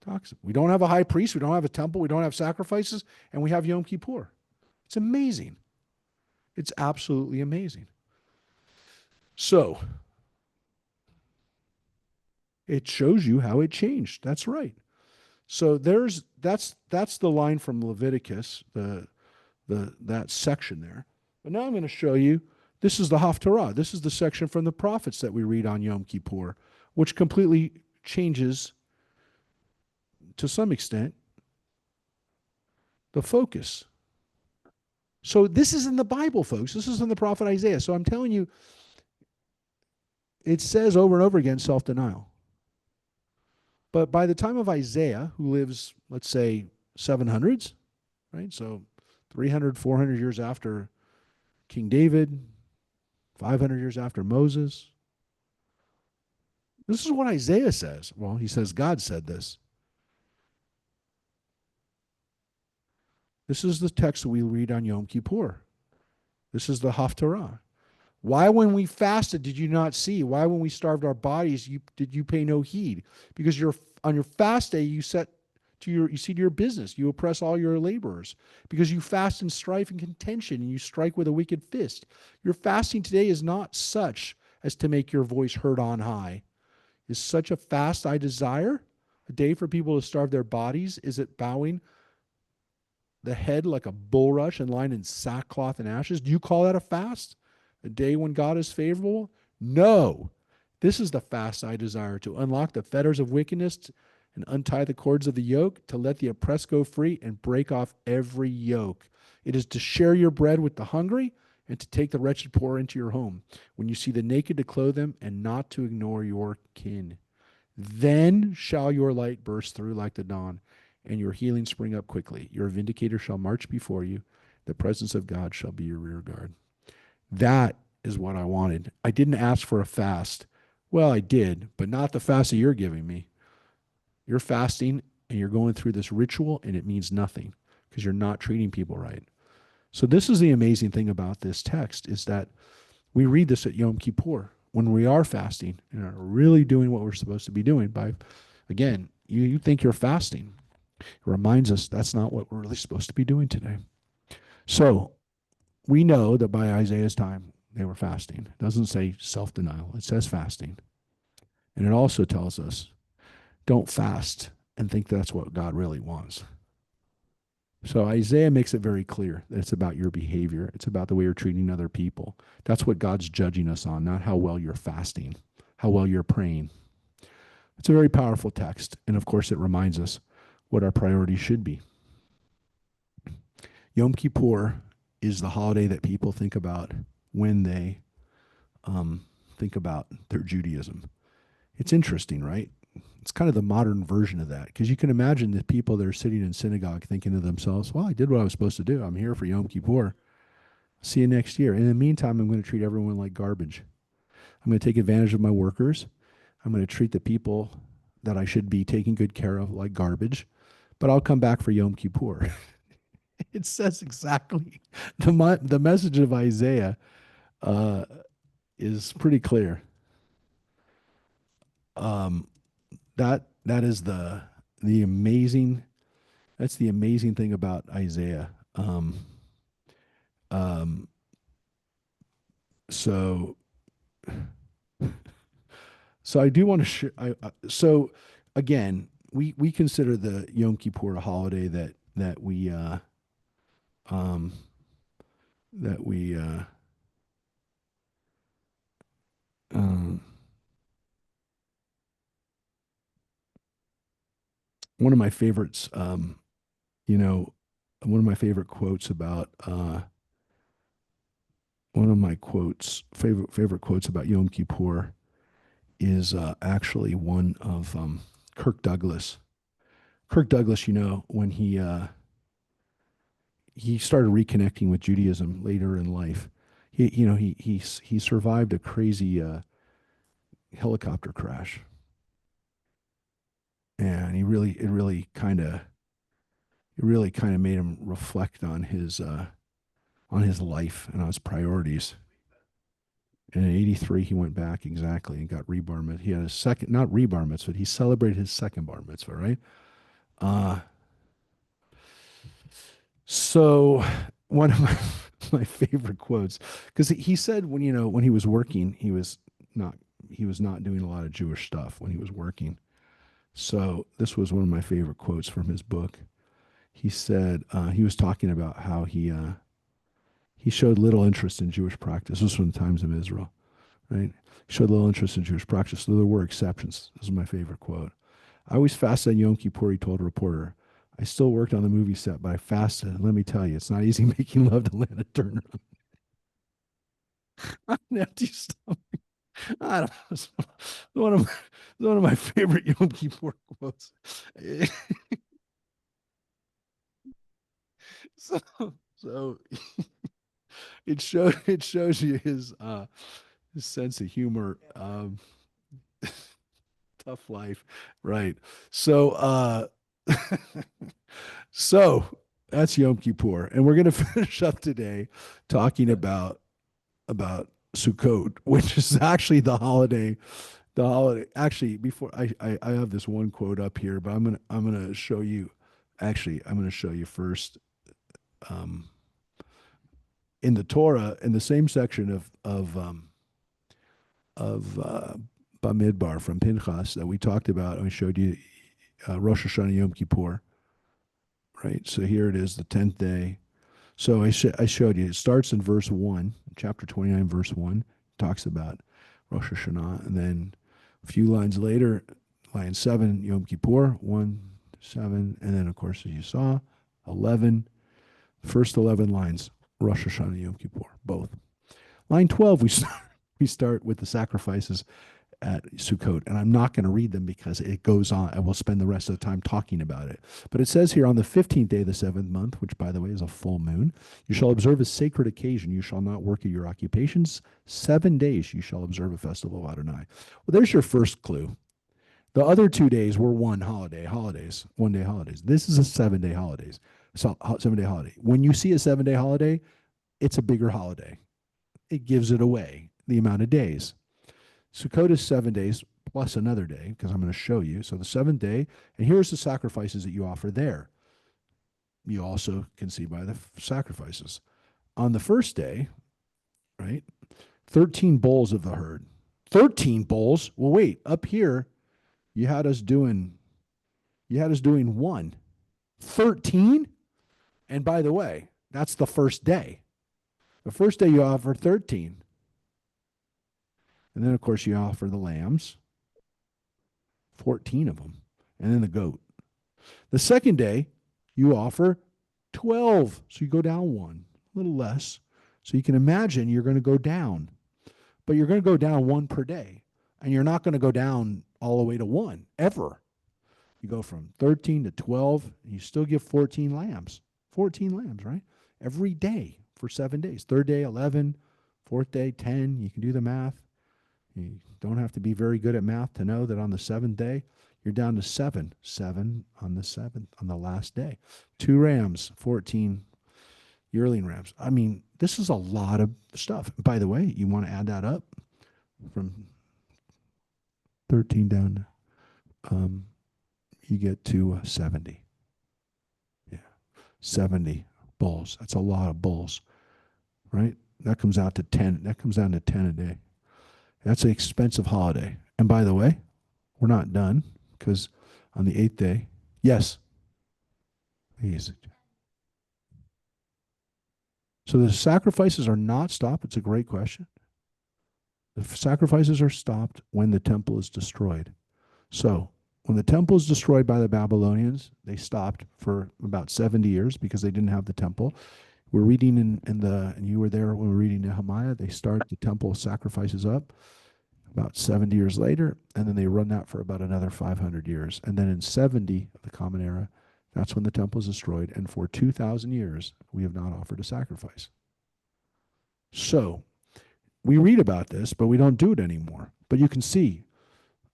talks about? We don't have a high priest, we don't have a temple, we don't have sacrifices, and we have Yom Kippur. It's amazing. It's absolutely amazing. So it shows you how it changed. That's right. So that's the line from Leviticus, the that section there. But now I'm going to show you this is the Haftarah. This is the section from the prophets that we read on Yom Kippur, which completely changes to some extent the focus. So this is in the Bible, folks. This is in the prophet Isaiah. So I'm telling you, it says over and over again self-denial. But by the time of Isaiah, who lives, let's say, 700s, right? So 300, 400 years after King David, 500 years after Moses. This is what Isaiah says. Well, he says God said this. This is the text that we read on Yom Kippur. This is the Haftarah. Why, when we fasted, did you not see? Why, when we starved our bodies, did you pay no heed? Because on your fast day, you see to your business. You oppress all your laborers. Because you fast in strife and contention, and you strike with a wicked fist. Your fasting today is not such as to make your voice heard on high. Is such a fast I desire? A day for people to starve their bodies? Is it bowing the head like a bulrush and lying in sackcloth and ashes? Do you call that a fast? A day when God is favorable? No. This is the fast I desire, to unlock the fetters of wickedness and untie the cords of the yoke, to let the oppressed go free and break off every yoke. It is to share your bread with the hungry and to take the wretched poor into your home. When you see the naked, to clothe them, and not to ignore your kin. Then shall your light burst through like the dawn, and your healing spring up quickly. Your vindicator shall march before you. The presence of God shall be your rear guard. That is what I wanted. I didn't ask for a fast. Well, I did, but not the fast that you're giving me. You're fasting and you're going through this ritual and it means nothing because you're not treating people right. So this is the amazing thing about this text, is that we read this at Yom Kippur when we are fasting and are really doing what we're supposed to be doing. By, again, you think you're fasting. It reminds us that's not what we're really supposed to be doing today. So we know that by Isaiah's time, they were fasting. It doesn't say self-denial. It says fasting. And it also tells us, don't fast and think that's what God really wants. So Isaiah makes it very clear that it's about your behavior. It's about the way you're treating other people. That's what God's judging us on, not how well you're fasting, how well you're praying. It's a very powerful text. And of course, it reminds us what our priorities should be. Yom Kippur is the holiday that people think about when they think about their Judaism. It's interesting, right? It's kind of the modern version of that, because you can imagine the people that are sitting in synagogue thinking to themselves, well, I did what I was supposed to do. I'm here for Yom Kippur. See you next year. In the meantime, I'm going to treat everyone like garbage. I'm going to take advantage of my workers. I'm going to treat the people that I should be taking good care of like garbage, but I'll come back for Yom Kippur. It says exactly the message of Isaiah is pretty clear. That is the amazing. That's the amazing thing about Isaiah. Um, so so I do want to share. So again, we consider the Yom Kippur a holiday that we um, that we um, one of my favorites. You know, one of my favorite quotes about one of my favorite quotes about Yom Kippur is actually one of Kirk Douglas. Kirk Douglas, when he started reconnecting with Judaism later in life, he survived a crazy helicopter crash, and it really kind of made him reflect on his life and on his priorities. And in '83, he went back exactly and got rebar mitzvah. He had a second, not rebar mitzvah, but he celebrated his second bar mitzvah, right? Uh, so one of my favorite quotes, because he said when he was working, not he was not doing a lot of Jewish stuff when he was working. So this was one of my favorite quotes from his book. He said he was talking about how he showed little interest in Jewish practice. This was from the times of Israel, right? He showed little interest in Jewish practice. So there were exceptions. This is my favorite quote. I always fasted on Yom Kippur, he told a reporter. I still worked on the movie set, but I fasted. And let me tell you, it's not easy making love to Lana Turner on an empty stomach. I don't know. It's one of my favorite Yom Kippur quotes. so, so it shows you his sense of humor. Tough life, right? So so that's Yom Kippur, and we're gonna finish up today talking about Sukkot, which is actually the holiday. The holiday. Actually, before I have this one quote up here, but I'm gonna show you. Actually, I'm gonna show you first. Um, in the Torah, in the same section of Bamidbar from Pinchas that we talked about, I showed you Rosh Hashanah Yom Kippur, right? So here it is, the 10th day. So I showed you, it starts in verse 1, chapter 29, verse 1, talks about Rosh Hashanah. And then a few lines later, line 7, Yom Kippur, 1, 7. And then, of course, as you saw, 11, first 11 lines, Rosh Hashanah Yom Kippur, both. Line 12, we start with the sacrifices at Sukkot, and I'm not going to read them because it goes on, and we'll spend the rest of the time talking about it. But it says here, on the 15th day of the seventh month, which by the way is a full moon, you shall observe a sacred occasion. You shall not work at your occupations. 7 days you shall observe a festival of Adonai. Well, there's your first clue. The other 2 days were one holidays, 1 day holidays. This is a 7 day holidays. So 7 day holiday. When you see a 7 day holiday, it's a bigger holiday. It gives it away, the amount of days. Sukkot is 7 days plus another day, because I'm going to show you. So the seventh day, and here's the sacrifices that you offer there. You also can see by the sacrifices. On the first day, right, 13 bulls of the herd. 13 bulls? Well, wait, up here, you had us doing one. 13? And by the way, that's the first day. The first day you offer 13. And then, of course, you offer the lambs, 14 of them, and then the goat. The second day, you offer 12. So you go down one, a little less. So you can imagine you're going to go down, but you're going to go down one per day. And you're not going to go down all the way to one, ever. You go from 13 to 12, and you still give 14 lambs. 14 lambs, right? Every day for 7 days. Third day, 11. Fourth day, 10. You can do the math. You don't have to be very good at math to know that on the seventh day, you're down to 7. 7 on the seventh, on the last day. 2 rams, 14 yearling rams. I mean, this is a lot of stuff. By the way, you want to add that up from 13 down, you get to 70. Yeah, 70 bulls. That's a lot of bulls, right? That comes out to 10. That comes down to 10 a day. That's an expensive holiday. And by the way, we're not done, because on the 8th day, yes, easy. So the sacrifices are not stopped. It's a great question. The sacrifices are stopped when the temple is destroyed. So when the temple is destroyed by the Babylonians, they stopped for about 70 years because they didn't have the temple. We're reading and you were there when we were reading Nehemiah, they start the temple sacrifices up about 70 years later, and then they run that for about another 500 years. And then in 70 of the Common Era, that's when the temple is destroyed. And for 2,000 years, we have not offered a sacrifice. So we read about this, but we don't do it anymore. But you can see.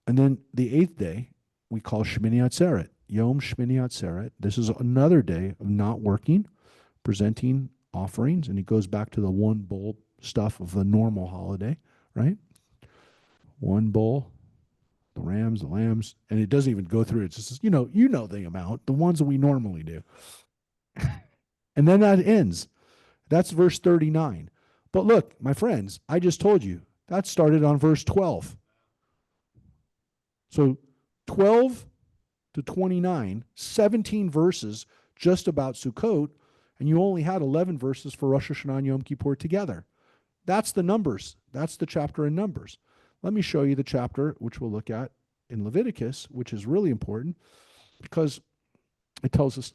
And then the eighth day, we call Shmini Atzeret, Yom Shmini Atzeret. This is another day of not working, presenting offerings. And he goes back to the one bowl stuff of the normal holiday, right? One bowl, the rams, the lambs, and it doesn't even go through. It's just, you know the amount, the ones that we normally do. And then that ends. That's verse 39. But look, my friends, I just told you that started on verse 12. So 12 to 29, 17 verses just about Sukkot, and you only had 11 verses for Rosh Hashanah and Yom Kippur together. That's the numbers. That's the chapter in Numbers. Let me show you the chapter, which we'll look at in Leviticus, which is really important because it tells us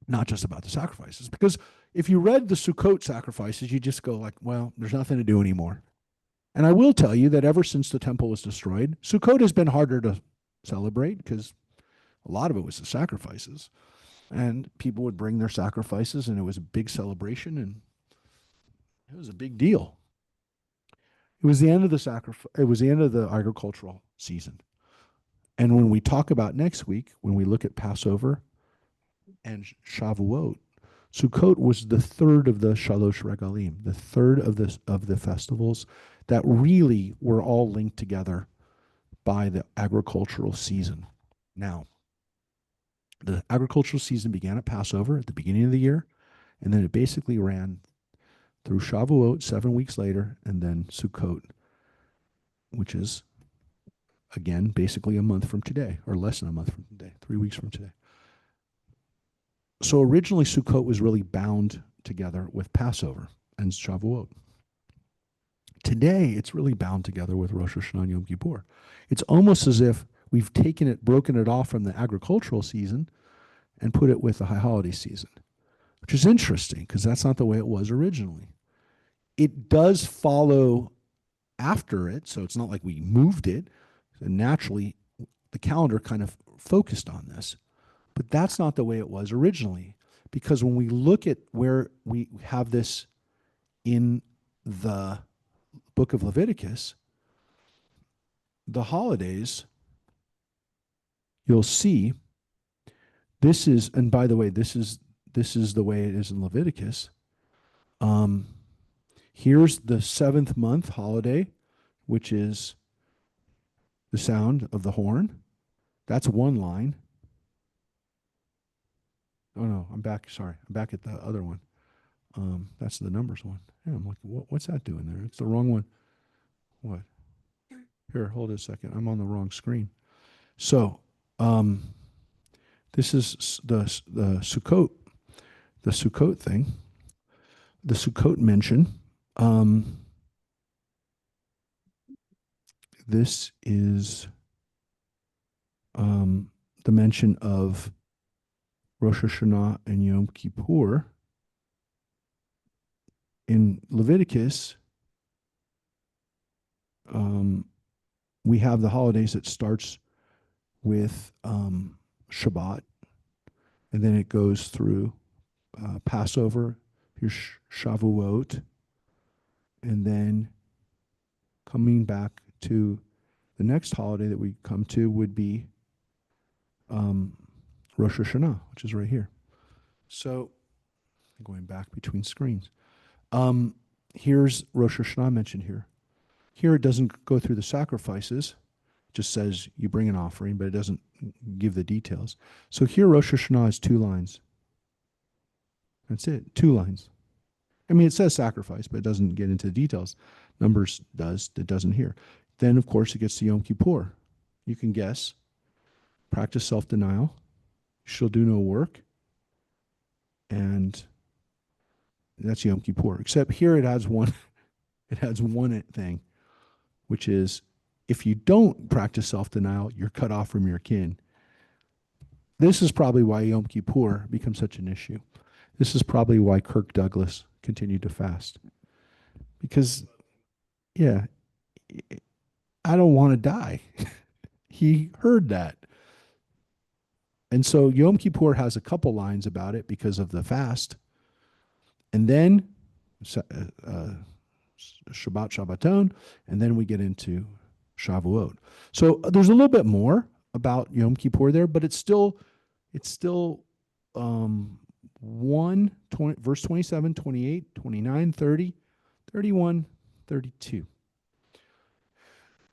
not just about the sacrifices. Because if you read the Sukkot sacrifices, you just go like, well, there's nothing to do anymore. And I will tell you that ever since the temple was destroyed, Sukkot has been harder to celebrate because a lot of it was the sacrifices. And people would bring their sacrifices, and it was a big celebration, and it was a big deal. It was the end of the sacrifice. It was the end of the agricultural season. And when we talk about next week, when we look at Passover and Shavuot, Sukkot was the third of the Shalosh Regalim, the third of the festivals that really were all linked together by the agricultural season. Now, the agricultural season began at Passover at the beginning of the year, and then it basically ran through Shavuot 7 weeks later, and then Sukkot, which is, again, basically a month from today, or less than a month from today, 3 weeks from today. So originally, Sukkot was really bound together with Passover and Shavuot. Today, it's really bound together with Rosh Hashanah and Yom Kippur. It's almost as if we've broken it off from the agricultural season and put it with the high holiday season, which is interesting because that's not the way it was originally. It does follow after it, so it's not like we moved it. And naturally, the calendar kind of focused on this. But that's not the way it was originally. Because when we look at where we have this in the book of Leviticus, the holidays, you'll see this is, and by the way, this is the way it is in Leviticus. Here's the 7th month holiday, which is the sound of the horn. That's one line. Oh no, I'm back. Sorry, I'm back at the other one. That's the numbers one. Yeah, I'm like, what's that doing there? It's the wrong one. What? Here, hold it a second. I'm on the wrong screen. So, this is the Sukkot thing, the Sukkot mention. This is the mention of Rosh Hashanah and Yom Kippur. In Leviticus, we have the holidays that starts with Shabbat, and then it goes through Passover, here's Shavuot, and then coming back to the next holiday that we come to would be Rosh Hashanah, which is right here. So, going back between screens. Here's Rosh Hashanah mentioned here. Here it doesn't go through the sacrifices. It just says you bring an offering, but it doesn't give the details. So here Rosh Hashanah is 2 lines. That's it, 2 lines. I mean, it says sacrifice, but it doesn't get into the details. Numbers does, it doesn't here. Then, of course, it gets to Yom Kippur. You can guess. Practice self-denial. Shall do no work. And that's Yom Kippur. Except here it has one thing, which is if you don't practice self-denial, you're cut off from your kin. This is probably why Yom Kippur becomes such an issue. This is probably why Kirk Douglas continued to fast. Because, yeah, I don't want to die. He heard that. And so Yom Kippur has a couple lines about it because of the fast. And then Shabbat, Shabbaton, and then we get into Shavuot. So there's a little bit more about Yom Kippur there, but it's still 1, 20, verse 27, 28, 29, 30, 31, 32.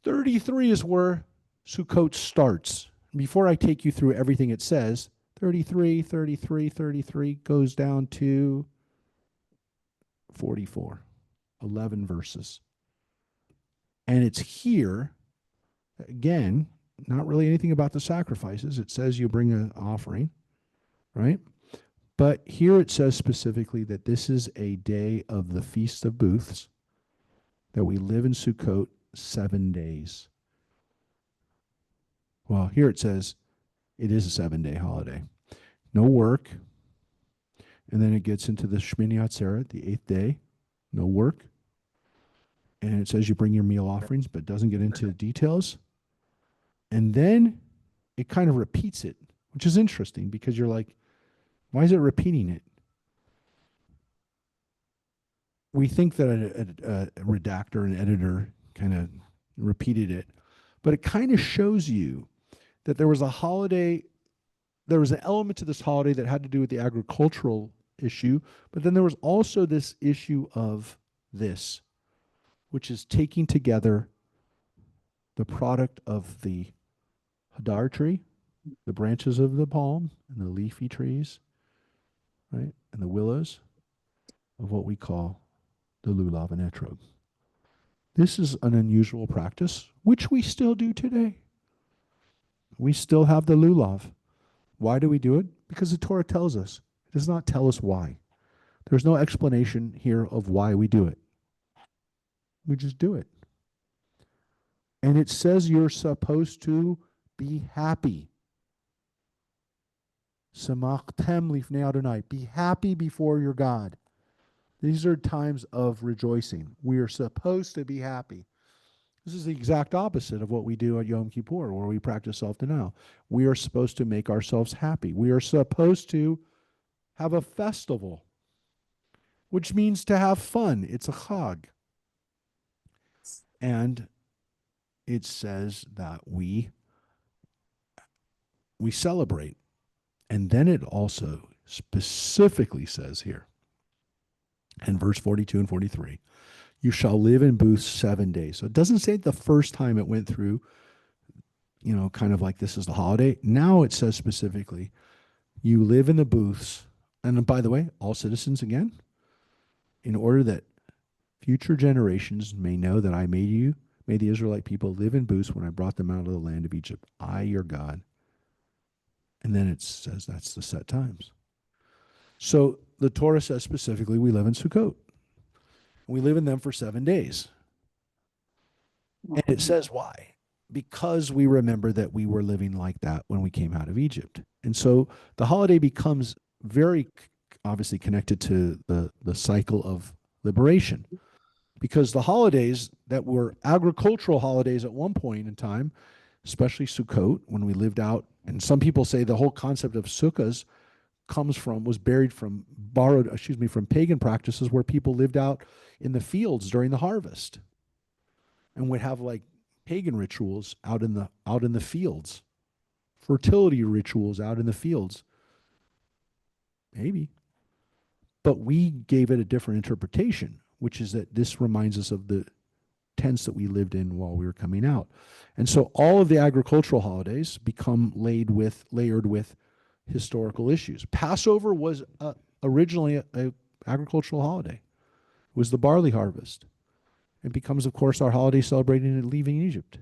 33 is where Sukkot starts. Before I take you through everything it says, 33, 33, 33 goes down to 44, 11 verses. And it's here, again, not really anything about the sacrifices. It says you bring an offering, right? But here it says specifically that this is a day of the Feast of Booths, that we live in Sukkot 7 days. Well, here it says it is a 7-day holiday. No work. And then it gets into the Shmini Atzeret, the 8th day. No work. And it says you bring your meal offerings, but doesn't get into the details. And then it kind of repeats it, which is interesting because you're like, why is it repeating it? We think that a redactor, an editor, kind of repeated it, but it kind of shows you that there was a holiday, there was an element to this holiday that had to do with the agricultural issue, but then there was also this issue of this, which is taking together the product of the hadar tree, the branches of the palm and the leafy trees, right, and the willows of what we call the lulav and etrog. This is an unusual practice, which we still do today. We still have the lulav. Why do we do it? Because the Torah tells us. It does not tell us why. There's no explanation here of why we do it. We just do it. And it says you're supposed to be happy. Samachtem lifnei Adonai. Be happy before your God. These are times of rejoicing. We are supposed to be happy. This is the exact opposite of what we do at Yom Kippur, where we practice self-denial. We are supposed to make ourselves happy. We are supposed to have a festival, which means to have fun. It's a chag. And it says that we celebrate. And then it also specifically says here, in verse 42 and 43, you shall live in booths 7 days. So it doesn't say the first time it went through, kind of like this is the holiday. Now it says specifically, you live in the booths. And by the way, all citizens again, in order that future generations may know that I made the Israelite people live in booths when I brought them out of the land of Egypt. I, your God. And then it says that's the set times. So the Torah says specifically we live in Sukkot. We live in them for 7 days. And it says why? Because we remember that we were living like that when we came out of Egypt. And so the holiday becomes very obviously connected to the cycle of liberation. Because the holidays that were agricultural holidays at one point in time, especially Sukkot, when we lived out, and some people say the whole concept of sukkahs borrowed from pagan practices where people lived out in the fields during the harvest and would have like pagan rituals out in the fields, fertility rituals out in the fields. Maybe. But we gave it a different interpretation, which is that this reminds us of the tents that we lived in while we were coming out. And so all of the agricultural holidays become layered with historical issues. Passover was originally a agricultural holiday. It was the barley harvest. It becomes, of course, our holiday celebrating leaving Egypt.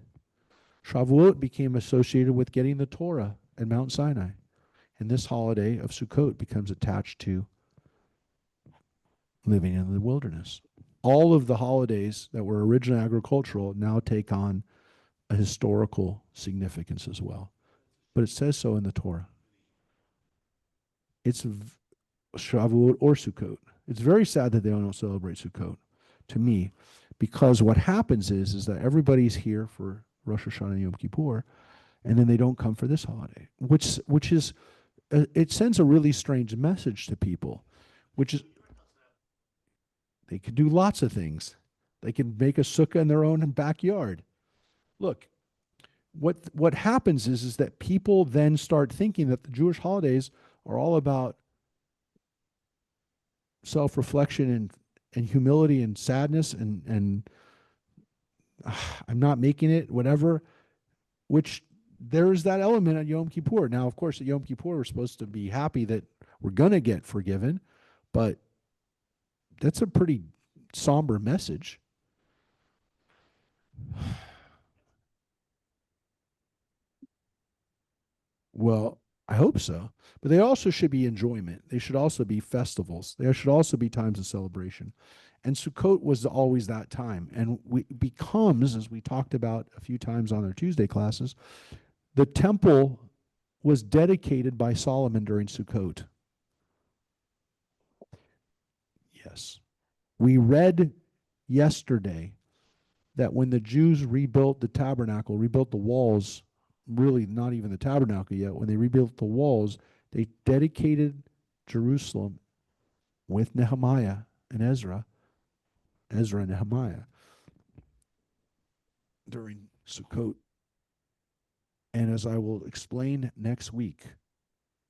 Shavuot became associated with getting the Torah at Mount Sinai. And this holiday of Sukkot becomes attached to living in the wilderness. All of the holidays that were originally agricultural now take on a historical significance as well. But it says so in the Torah. It's Shavuot or Sukkot. It's very sad that they don't celebrate Sukkot, to me, because what happens is that everybody's here for Rosh Hashanah and Yom Kippur, and then they don't come for this holiday, which is it sends a really strange message to people, which is they could do lots of things. They can make a sukkah in their own backyard. Look, what happens is that people then start thinking that the Jewish holidays are all about self-reflection and humility and sadness and I'm not making it, whatever, which there's that element at Yom Kippur. Now, of course, at Yom Kippur, we're supposed to be happy that we're going to get forgiven, but that's a pretty somber message. Well, I hope so. But they also should be enjoyment. They should also be festivals. There should also be times of celebration. And Sukkot was always that time. And we becomes, as we talked about a few times on our Tuesday classes, the temple was dedicated by Solomon during Sukkot. Yes. We read yesterday that when the Jews rebuilt the tabernacle, rebuilt the walls, really not even the tabernacle yet, when they rebuilt the walls, they dedicated Jerusalem with Nehemiah and Ezra and Nehemiah during Sukkot. And as I will explain next week,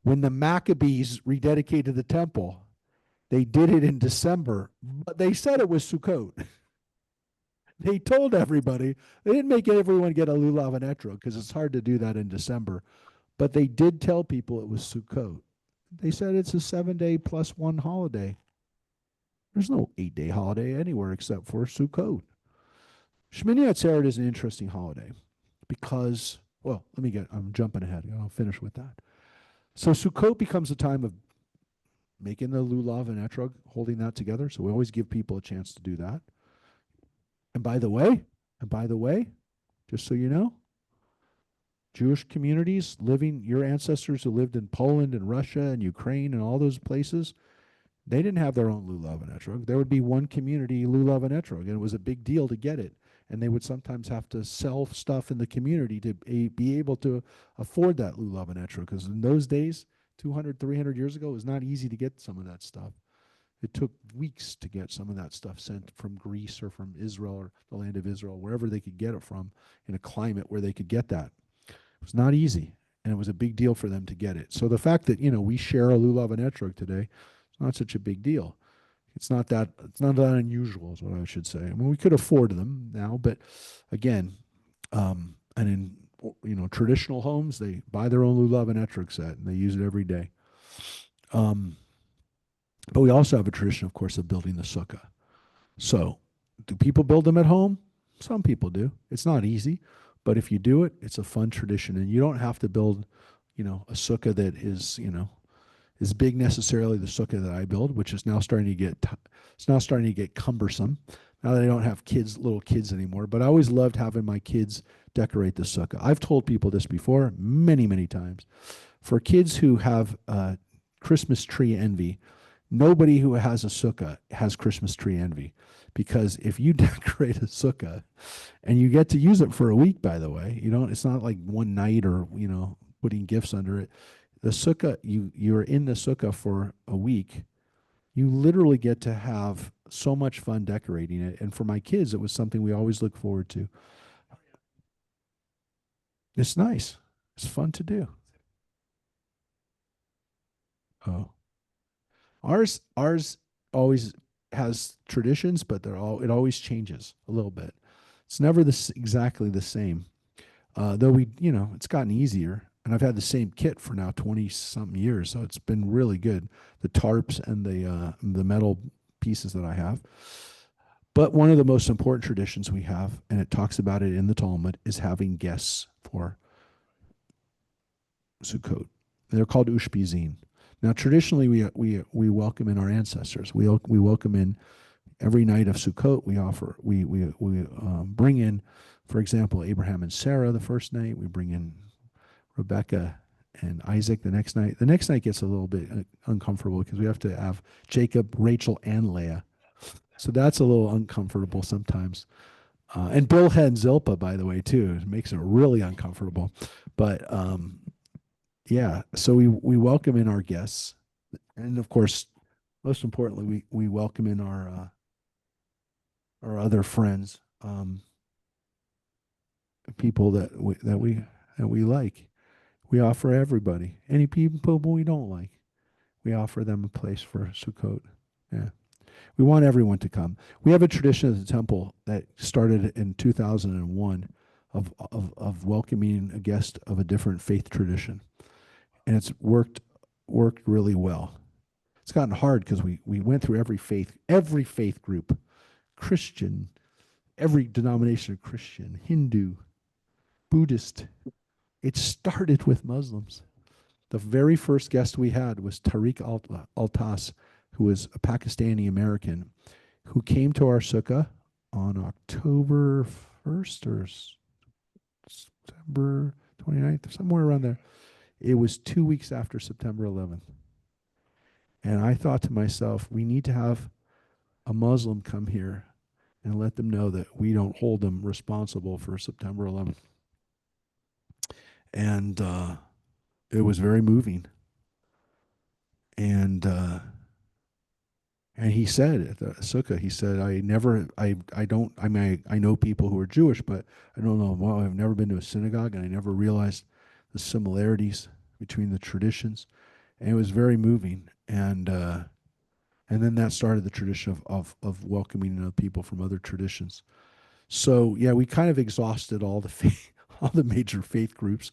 when the Maccabees rededicated the temple, they did it in December, but they said it was Sukkot. They told everybody. They didn't make everyone get a lulav and etrog because it's hard to do that in December. But they did tell people it was Sukkot. They said it's a 7 day plus one holiday. There's no 8 day holiday anywhere except for Sukkot. Shmini Atzeret is an interesting holiday because, well, I'm jumping ahead. I'll finish with that. So Sukkot becomes a time of making the lulav and etrog, holding that together. So we always give people a chance to do that. And by the way, just so you know, Jewish communities living, your ancestors who lived in Poland and Russia and Ukraine and all those places, they didn't have their own lulav and etrog. There would be one community lulav and etrog, and it was a big deal to get it. And they would sometimes have to sell stuff in the community to be able to afford that lulav and etrog. Because in those days, 200, 300 years ago, it was not easy to get some of that stuff. It took weeks to get some of that stuff sent from Greece or from Israel or the land of Israel, wherever they could get it from, in a climate where they could get that. It was not easy, and it was a big deal for them to get it. So the fact that we share a lulav and etrog today, it's not such a big deal. It's not that unusual, is what I should say. I mean, we could afford them now, but again, and in traditional homes, they buy their own lulav and etrog set, and they use it every day. But we also have a tradition, of course, of building the sukkah. So, do people build them at home? Some people do. It's not easy, but if you do it, it's a fun tradition, and you don't have to build, a sukkah that is, as big necessarily the sukkah that I build, which is now starting to get cumbersome. Now that I don't have little kids anymore, but I always loved having my kids decorate the sukkah. I've told people this before many, many times. For kids who have Christmas tree envy, nobody who has a sukkah has Christmas tree envy, because if you decorate a sukkah and you get to use it for a week, by the way, it's not like one night or, putting gifts under it. The sukkah, you're in the sukkah for a week. You literally get to have so much fun decorating it. And for my kids, it was something we always look forward to. It's nice. It's fun to do. Oh. Ours always has traditions, but it always changes a little bit. It's never exactly the same. Though it's gotten easier, and I've had the same kit for now 20 something years, so it's been really good. The tarps and the metal pieces that I have. But one of the most important traditions we have, and it talks about it in the Talmud, is having guests for Sukkot. They're called ushpizin. Now, traditionally, we welcome in our ancestors. We welcome in every night of Sukkot. We bring in, for example, Abraham and Sarah the first night. We bring in Rebecca and Isaac the next night. The next night gets a little bit uncomfortable because we have to have Jacob, Rachel, and Leah. So that's a little uncomfortable sometimes. And Bilhah and Zilpah, by the way, too. It makes it really uncomfortable. But yeah, so we welcome in our guests, and of course, most importantly, we welcome in or other friends, people that we like. We offer everybody, any people we don't like, we offer them a place for Sukkot. Yeah. We want everyone to come. We have a tradition at the temple that started in 2001 of welcoming a guest of a different faith tradition. And it's worked really well. It's gotten hard because we went through every faith group, Christian, every denomination of Christian, Hindu, Buddhist. It started with Muslims. The very first guest we had was Tariq Altas, who was a Pakistani American who came to our sukkah on October 1st or September 29th, somewhere around there. It was 2 weeks after September 11th. And I thought to myself, we need to have a Muslim come here and let them know that we don't hold them responsible for September 11th. And it was very moving. And he said at the sukkah, he said, I don't, I mean, I know people who are Jewish, but I don't know, well, I've never been to a synagogue and I never realized the similarities between the traditions. And it was very moving. And then that started the tradition of welcoming people from other traditions. So yeah, we kind of exhausted all the all the major faith groups,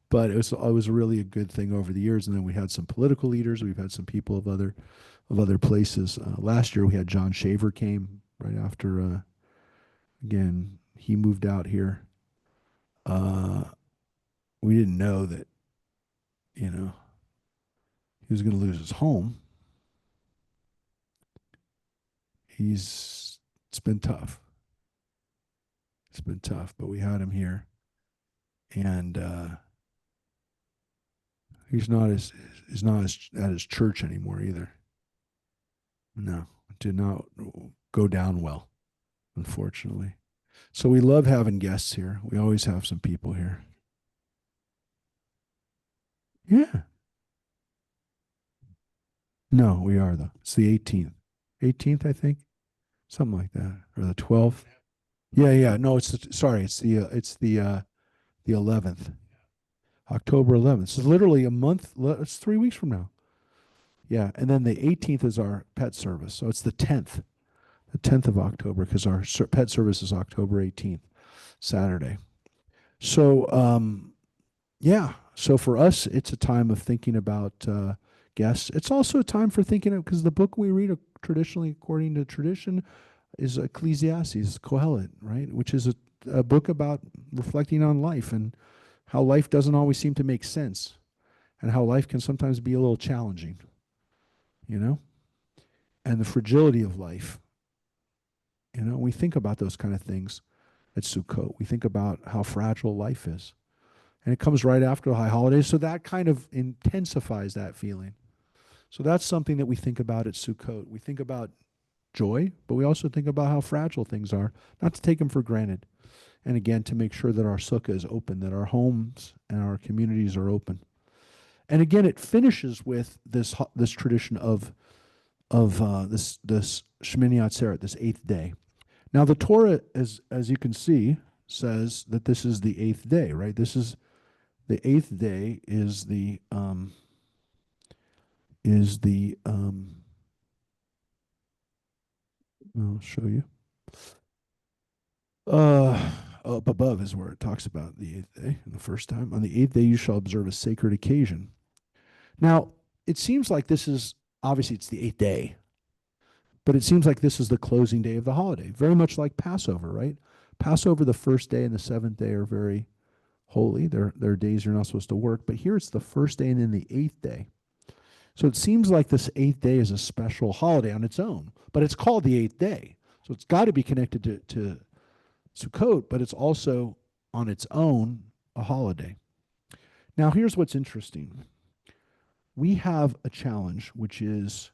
but it was really a good thing over the years. And then we had some political leaders. We've had some people of other places. Last year we had John Shaver came right after. Again, he moved out here. Uh, we didn't know that you know he was going to lose his home. He's it's been tough. It's been tough, but we had him here, and he's not as, at his church anymore either. No, it did not go down well, unfortunately. So we love having guests here. We always have some people here. Yeah. No, we are though. It's the 18th. 18th, I think. Something like that. Or the 12th. Yeah, yeah. No, sorry, it's the 11th. October 11th. So literally a month, it's 3 weeks from now. Yeah, and then the 18th is our pet service. So it's the 10th of October, because our pet service is October 18th, Saturday. So, yeah. So for us, it's a time of thinking about guests. It's also a time for thinking of, because the book we read traditionally, according to tradition, is Ecclesiastes, Kohelet, right? Which is a book about reflecting on life and how life doesn't always seem to make sense, and how life can sometimes be a little challenging, you know, and the fragility of life. We think about those kind of things at Sukkot. We think about how fragile life is. And it comes right after the high holidays, so that kind of intensifies that feeling. So that's something that we think about at Sukkot. We think about joy, but we also think about how fragile things are, not to take them for granted. And again, to make sure that our sukkah is open, that our homes and our communities are open. And again, it finishes with this tradition of this Shmini Atzeret, this eighth day. Now, the Torah, as you can see, says that this is the eighth day, right? This is the eighth day is the I'll show you. Up above is where it talks about the eighth day. The first time, on the eighth day, you shall observe a sacred occasion. Now, it seems like this is obviously it's the eighth day, but it seems like this is the closing day of the holiday, very much like Passover, right? Passover, the first day and the seventh day are very holy. They're days you're not supposed to work, but here it's the first day and then the eighth day. So it seems like this eighth day is a special holiday on its own, but it's called the eighth day. So it's got to be connected to Sukkot, but it's also on its own a holiday. Now, here's what's interesting. We have a challenge, which is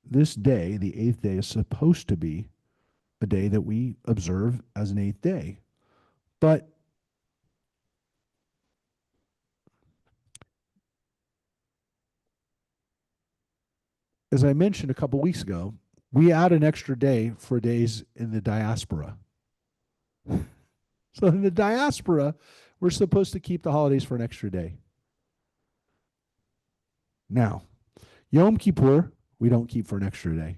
this day, the eighth day, is supposed to be a day that we observe as an eighth day. But as I mentioned a couple weeks ago, We add an extra day for days in the diaspora. So in the diaspora, we're supposed to keep the holidays for an extra day. Now, Yom Kippur, we don't keep for an extra day.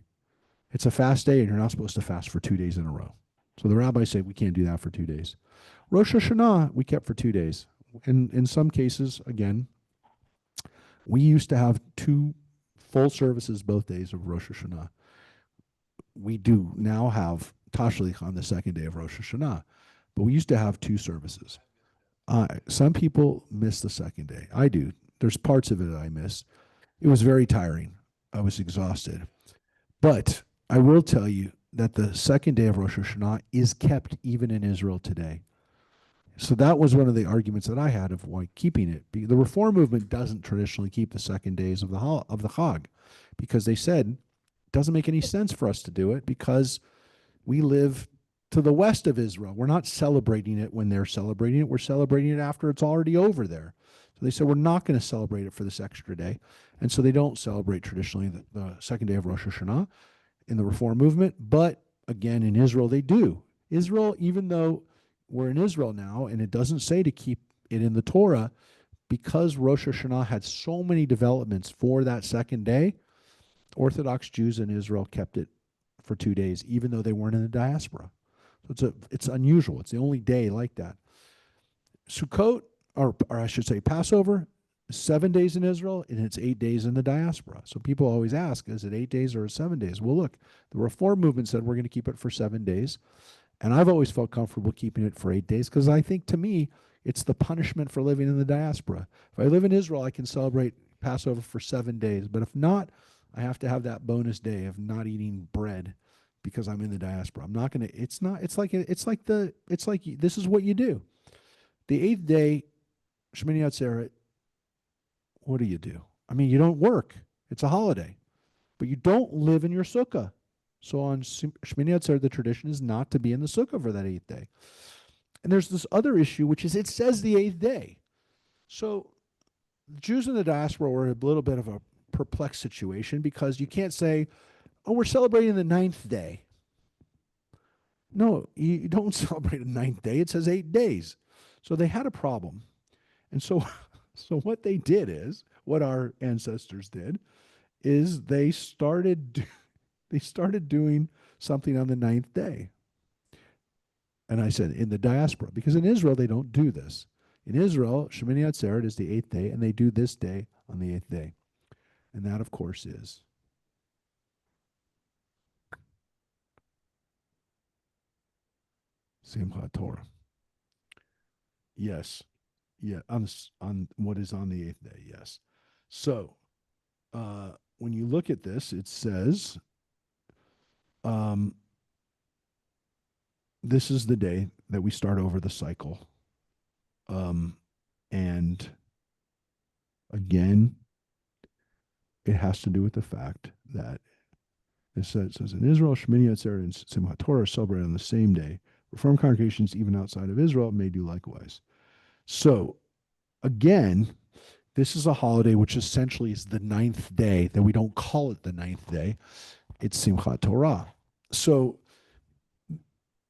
It's a fast day, and you're not supposed to fast for 2 days in a row. So the rabbis say we can't do that for 2 days. Rosh Hashanah, we kept for 2 days. And in some cases, again, we used to have two full services both days of Rosh Hashanah. We do now have Tashlich on the second day of Rosh Hashanah, but we used to have two services. Some people miss the second day. I do. There's parts of it that I miss. It was very tiring. I was exhausted. But I will tell you that the second day of Rosh Hashanah is kept even in Israel today. So that was one of the arguments that I had of why keeping it. The Reform movement doesn't traditionally keep the second days of the Chag, because they said it doesn't make any sense for us to do it because we live to the west of Israel. We're not celebrating it when they're celebrating it. We're celebrating it after it's already over there. So they said we're not going to celebrate it for this extra day, and so they don't celebrate traditionally the second day of Rosh Hashanah in the Reform movement. But again, in Israel, they do. Israel, even though we're in Israel now, and it doesn't say to keep it in the Torah, because Rosh Hashanah had so many developments for that second day, Orthodox Jews in Israel kept it for 2 days, even though they weren't in the diaspora. So it's unusual. It's the only day like that. Sukkot, or I should say Passover, 7 days in Israel, and it's 8 days in the diaspora. So people always ask, is it 8 days or 7 days? Well, look, the Reform movement said we're going to keep it for 7 days. And I've always felt comfortable keeping it for 8 days because I think to me, it's the punishment for living in the diaspora. If I live in Israel, I can celebrate Passover for 7 days. But if not, I have to have that bonus day of not eating bread because I'm in the diaspora. I'm not going to, it's not, it's like this is what you do. The eighth day, Shemini Atzeret, what do you do? I mean, you don't work. It's a holiday, but you don't live in your sukkah. So on Shmini Atzeret, the tradition is not to be in the sukkah for that eighth day. And there's this other issue, which is it says the eighth day. So Jews in the diaspora were in a little bit of a perplexed situation because you can't say, oh, we're celebrating the ninth day. No, you don't celebrate a ninth day. It says 8 days. So they had a problem. And so, so what they did is, what our ancestors did, is they started doing something on the ninth day. And I said, in the diaspora, because in Israel, they don't do this. In Israel, Shemini Atzeret is the eighth day, and they do this day on the eighth day. And that, of course, is Simchat Torah. Yes. Yeah, on what is on the eighth day, yes. So when you look at this, it says, um, this is the day that we start over the cycle. And again, it has to do with the fact that it says in Israel, Shemini Atzeret and Simchat Torah are celebrated on the same day. Reformed congregations, even outside of Israel, may do likewise. So, again, this is a holiday which essentially is the ninth day, that we don't call it the ninth day. It's Simchat Torah. So,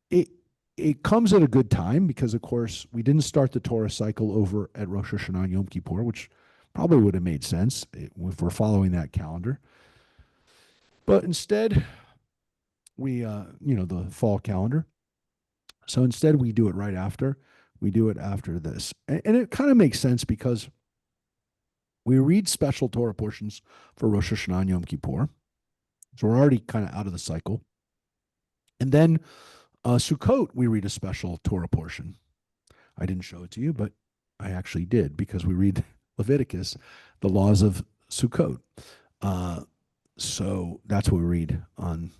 it it comes at a good time because, of course, we didn't start the Torah cycle over at Rosh Hashanah and Yom Kippur, which probably would have made sense if we're following that calendar. But instead, the fall calendar. So instead, we do it right after. We do it after this. And it kind of makes sense because we read special Torah portions for Rosh Hashanah and Yom Kippur. So we're already kind of out of the cycle. And then Sukkot, we read a special Torah portion. I didn't show it to you, but I actually did because we read Leviticus, the laws of Sukkot. So that's what we read on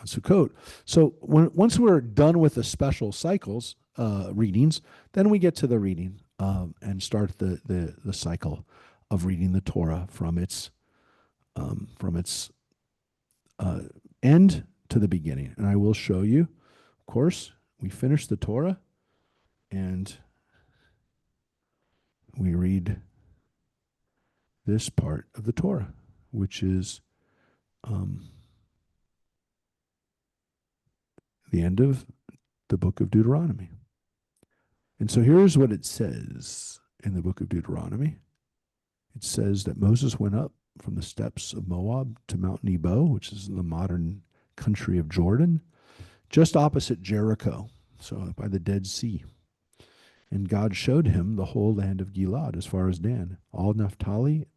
Sukkot. So once we're done with the special cycles readings, then we get to the reading and start the cycle of reading the Torah from its uh, end to the beginning. And I will show you. Of course, we finish the Torah and we read this part of the Torah, which is the end of the book of Deuteronomy. And so here's what it says in the book of Deuteronomy. It says that Moses went up from the steppes of Moab to Mount Nebo, which is in the modern country of Jordan, just opposite Jericho, so by the Dead Sea. And God showed him the whole land of Gilad as far as Dan, all Naphtali,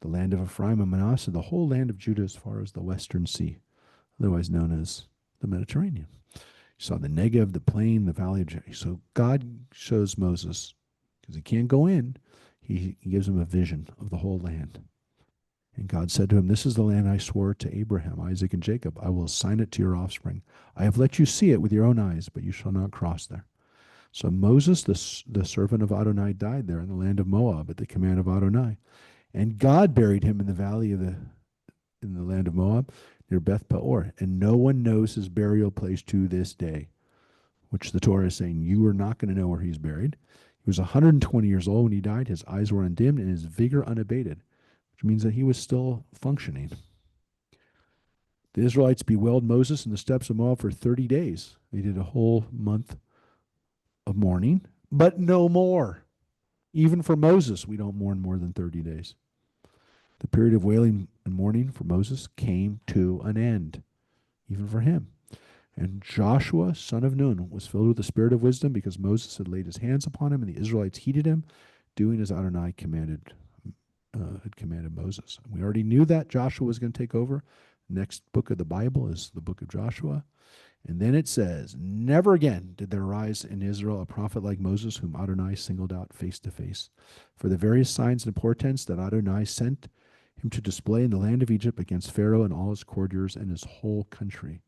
the land of Ephraim and Manasseh, the whole land of Judah as far as the western sea, otherwise known as the Mediterranean. He saw the Negev, the plain, the valley of Jericho. So God shows Moses, because he can't go in, he gives him a vision of the whole land. And God said to him, "This is the land I swore to Abraham, Isaac, and Jacob. I will assign it to your offspring. I have let you see it with your own eyes, but you shall not cross there." So Moses, the servant of Adonai, died there in the land of Moab at the command of Adonai. And God buried him in the valley of in the land of Moab near Beth Peor. And no one knows his burial place to this day, which the Torah is saying you are not going to know where he's buried. He was 120 years old when he died. His eyes were undimmed and his vigor unabated, which means that he was still functioning. The Israelites bewailed Moses in the steppes of Moab for 30 days. They did a whole month of mourning, but no more. Even for Moses, we don't mourn more than 30 days. The period of wailing and mourning for Moses came to an end, even for him. And Joshua, son of Nun, was filled with the spirit of wisdom because Moses had laid his hands upon him, and the Israelites heeded him, doing as Adonai had commanded Moses. And we already knew that Joshua was going to take over. Next book of the Bible is the book of Joshua. And then it says, "Never again did there arise in Israel a prophet like Moses, whom Adonai singled out face to face. For the various signs and portents that Adonai sent him to display in the land of Egypt against Pharaoh and all his courtiers and his whole country,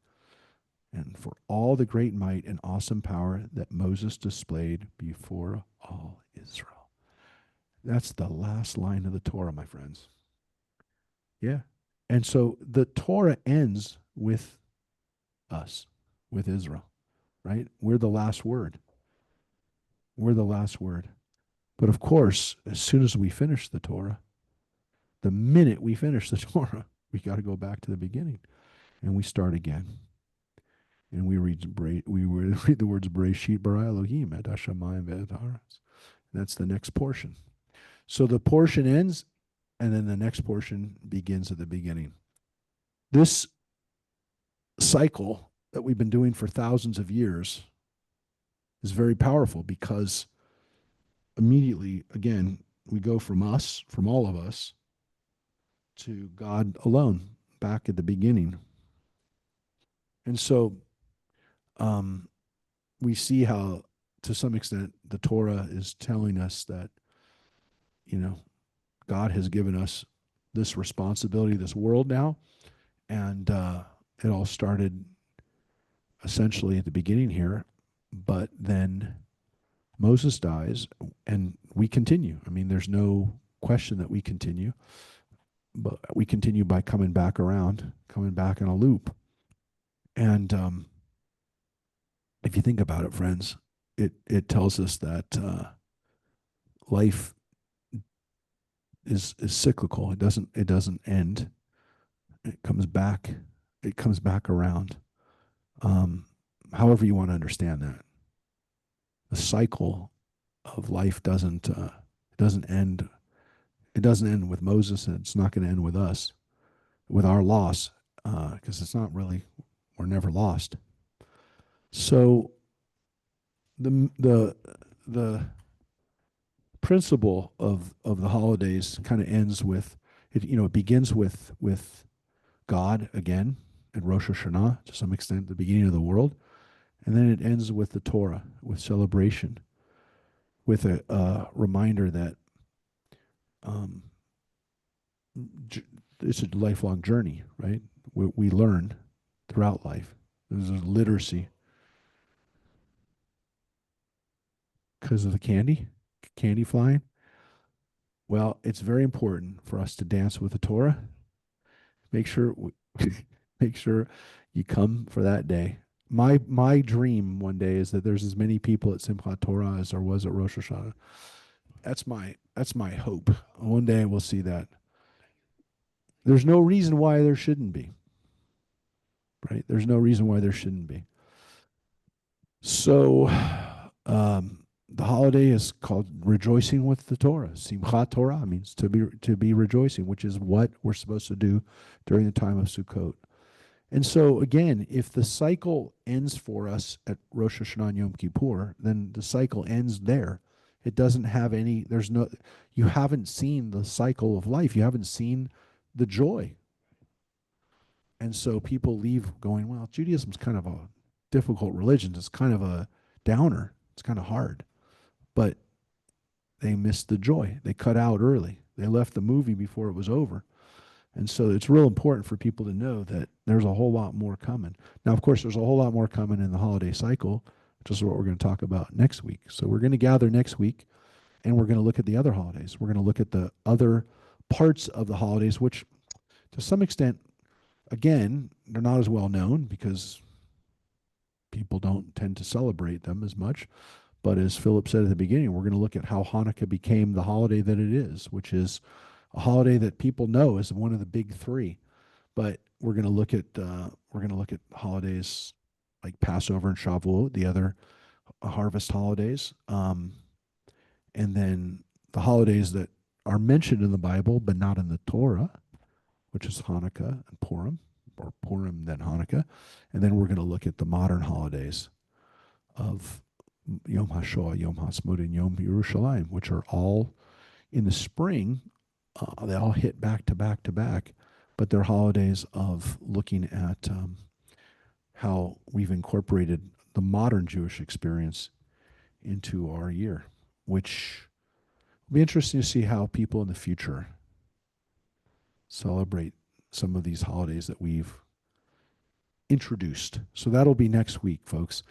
and for all the great might and awesome power that Moses displayed before all Israel." That's the last line of the Torah, my friends. Yeah. And so the Torah ends with us, with Israel, right? We're the last word. We're the last word. But of course, as soon as we finish the Torah, the minute we finish the Torah, we got to go back to the beginning and we start again. And we read the words Bereshit bara Elohim et hashamayim ve'et haaretz. That's the next portion. So the portion ends, and then the next portion begins at the beginning. This cycle that we've been doing for thousands of years is very powerful because immediately, again, we go from us, from all of us, to God alone, back at the beginning. And so we see how, to some extent, the Torah is telling us that, God has given us this responsibility, this world now, and it all started essentially at the beginning here, but then Moses dies and we continue. I mean, there's no question that we continue, but we continue by coming back around, coming back in a loop. And if you think about it, friends, it tells us that life is cyclical. It doesn't end. It comes back. It comes back around. However you want to understand that, the cycle of life doesn't end. It doesn't end with Moses, and it's not going to end with us, with our loss, because it's not really. We're never lost. So the principle of the holidays kind of ends with it. It begins with God again at Rosh Hashanah, to some extent, the beginning of the world, and then it ends with the Torah, with celebration, with a reminder that it's a lifelong journey, right? We learn throughout life. There's a literacy because of the candy flying. Well, it's very important for us to dance with the Torah. Make sure make sure you come for that day. My dream one day is that there's as many people at Simchat Torah as there was at Rosh Hashanah. That's my hope. One day we'll see that. There's no reason why there shouldn't be. Right? There's no reason why there shouldn't be. So, the holiday is called rejoicing with the Torah. Simchat Torah means to be rejoicing, which is what we're supposed to do during the time of Sukkot. And so, again, if the cycle ends for us at Rosh Hashanah and Yom Kippur, then the cycle ends there. It doesn't have any. There's no. You haven't seen the cycle of life. You haven't seen the joy. And so people leave going, well, Judaism's kind of a difficult religion. It's kind of a downer. It's kind of hard. But they missed the joy. They cut out early. They left the movie before it was over. And so it's real important for people to know that there's a whole lot more coming. Now, of course, there's a whole lot more coming in the holiday cycle, which is what we're going to talk about next week. So we're going to gather next week and we're going to look at the other holidays. We're going to look at the other parts of the holidays, which to some extent, again, they're not as well known because people don't tend to celebrate them as much. But as Philip said at the beginning, we're going to look at how Hanukkah became the holiday that it is, which is a holiday that people know as one of the big three. But we're going to look at holidays like Passover and Shavuot, the other harvest holidays, and then the holidays that are mentioned in the Bible but not in the Torah, which is Hanukkah and Purim, or Purim then Hanukkah, and then we're going to look at the modern holidays of Yom HaShoah, Yom HaSmud, and Yom Yerushalayim, which are all in the spring. They all hit back to back to back, but they're holidays of looking at how we've incorporated the modern Jewish experience into our year, which will be interesting to see how people in the future celebrate some of these holidays that we've introduced. So that'll be next week, folks.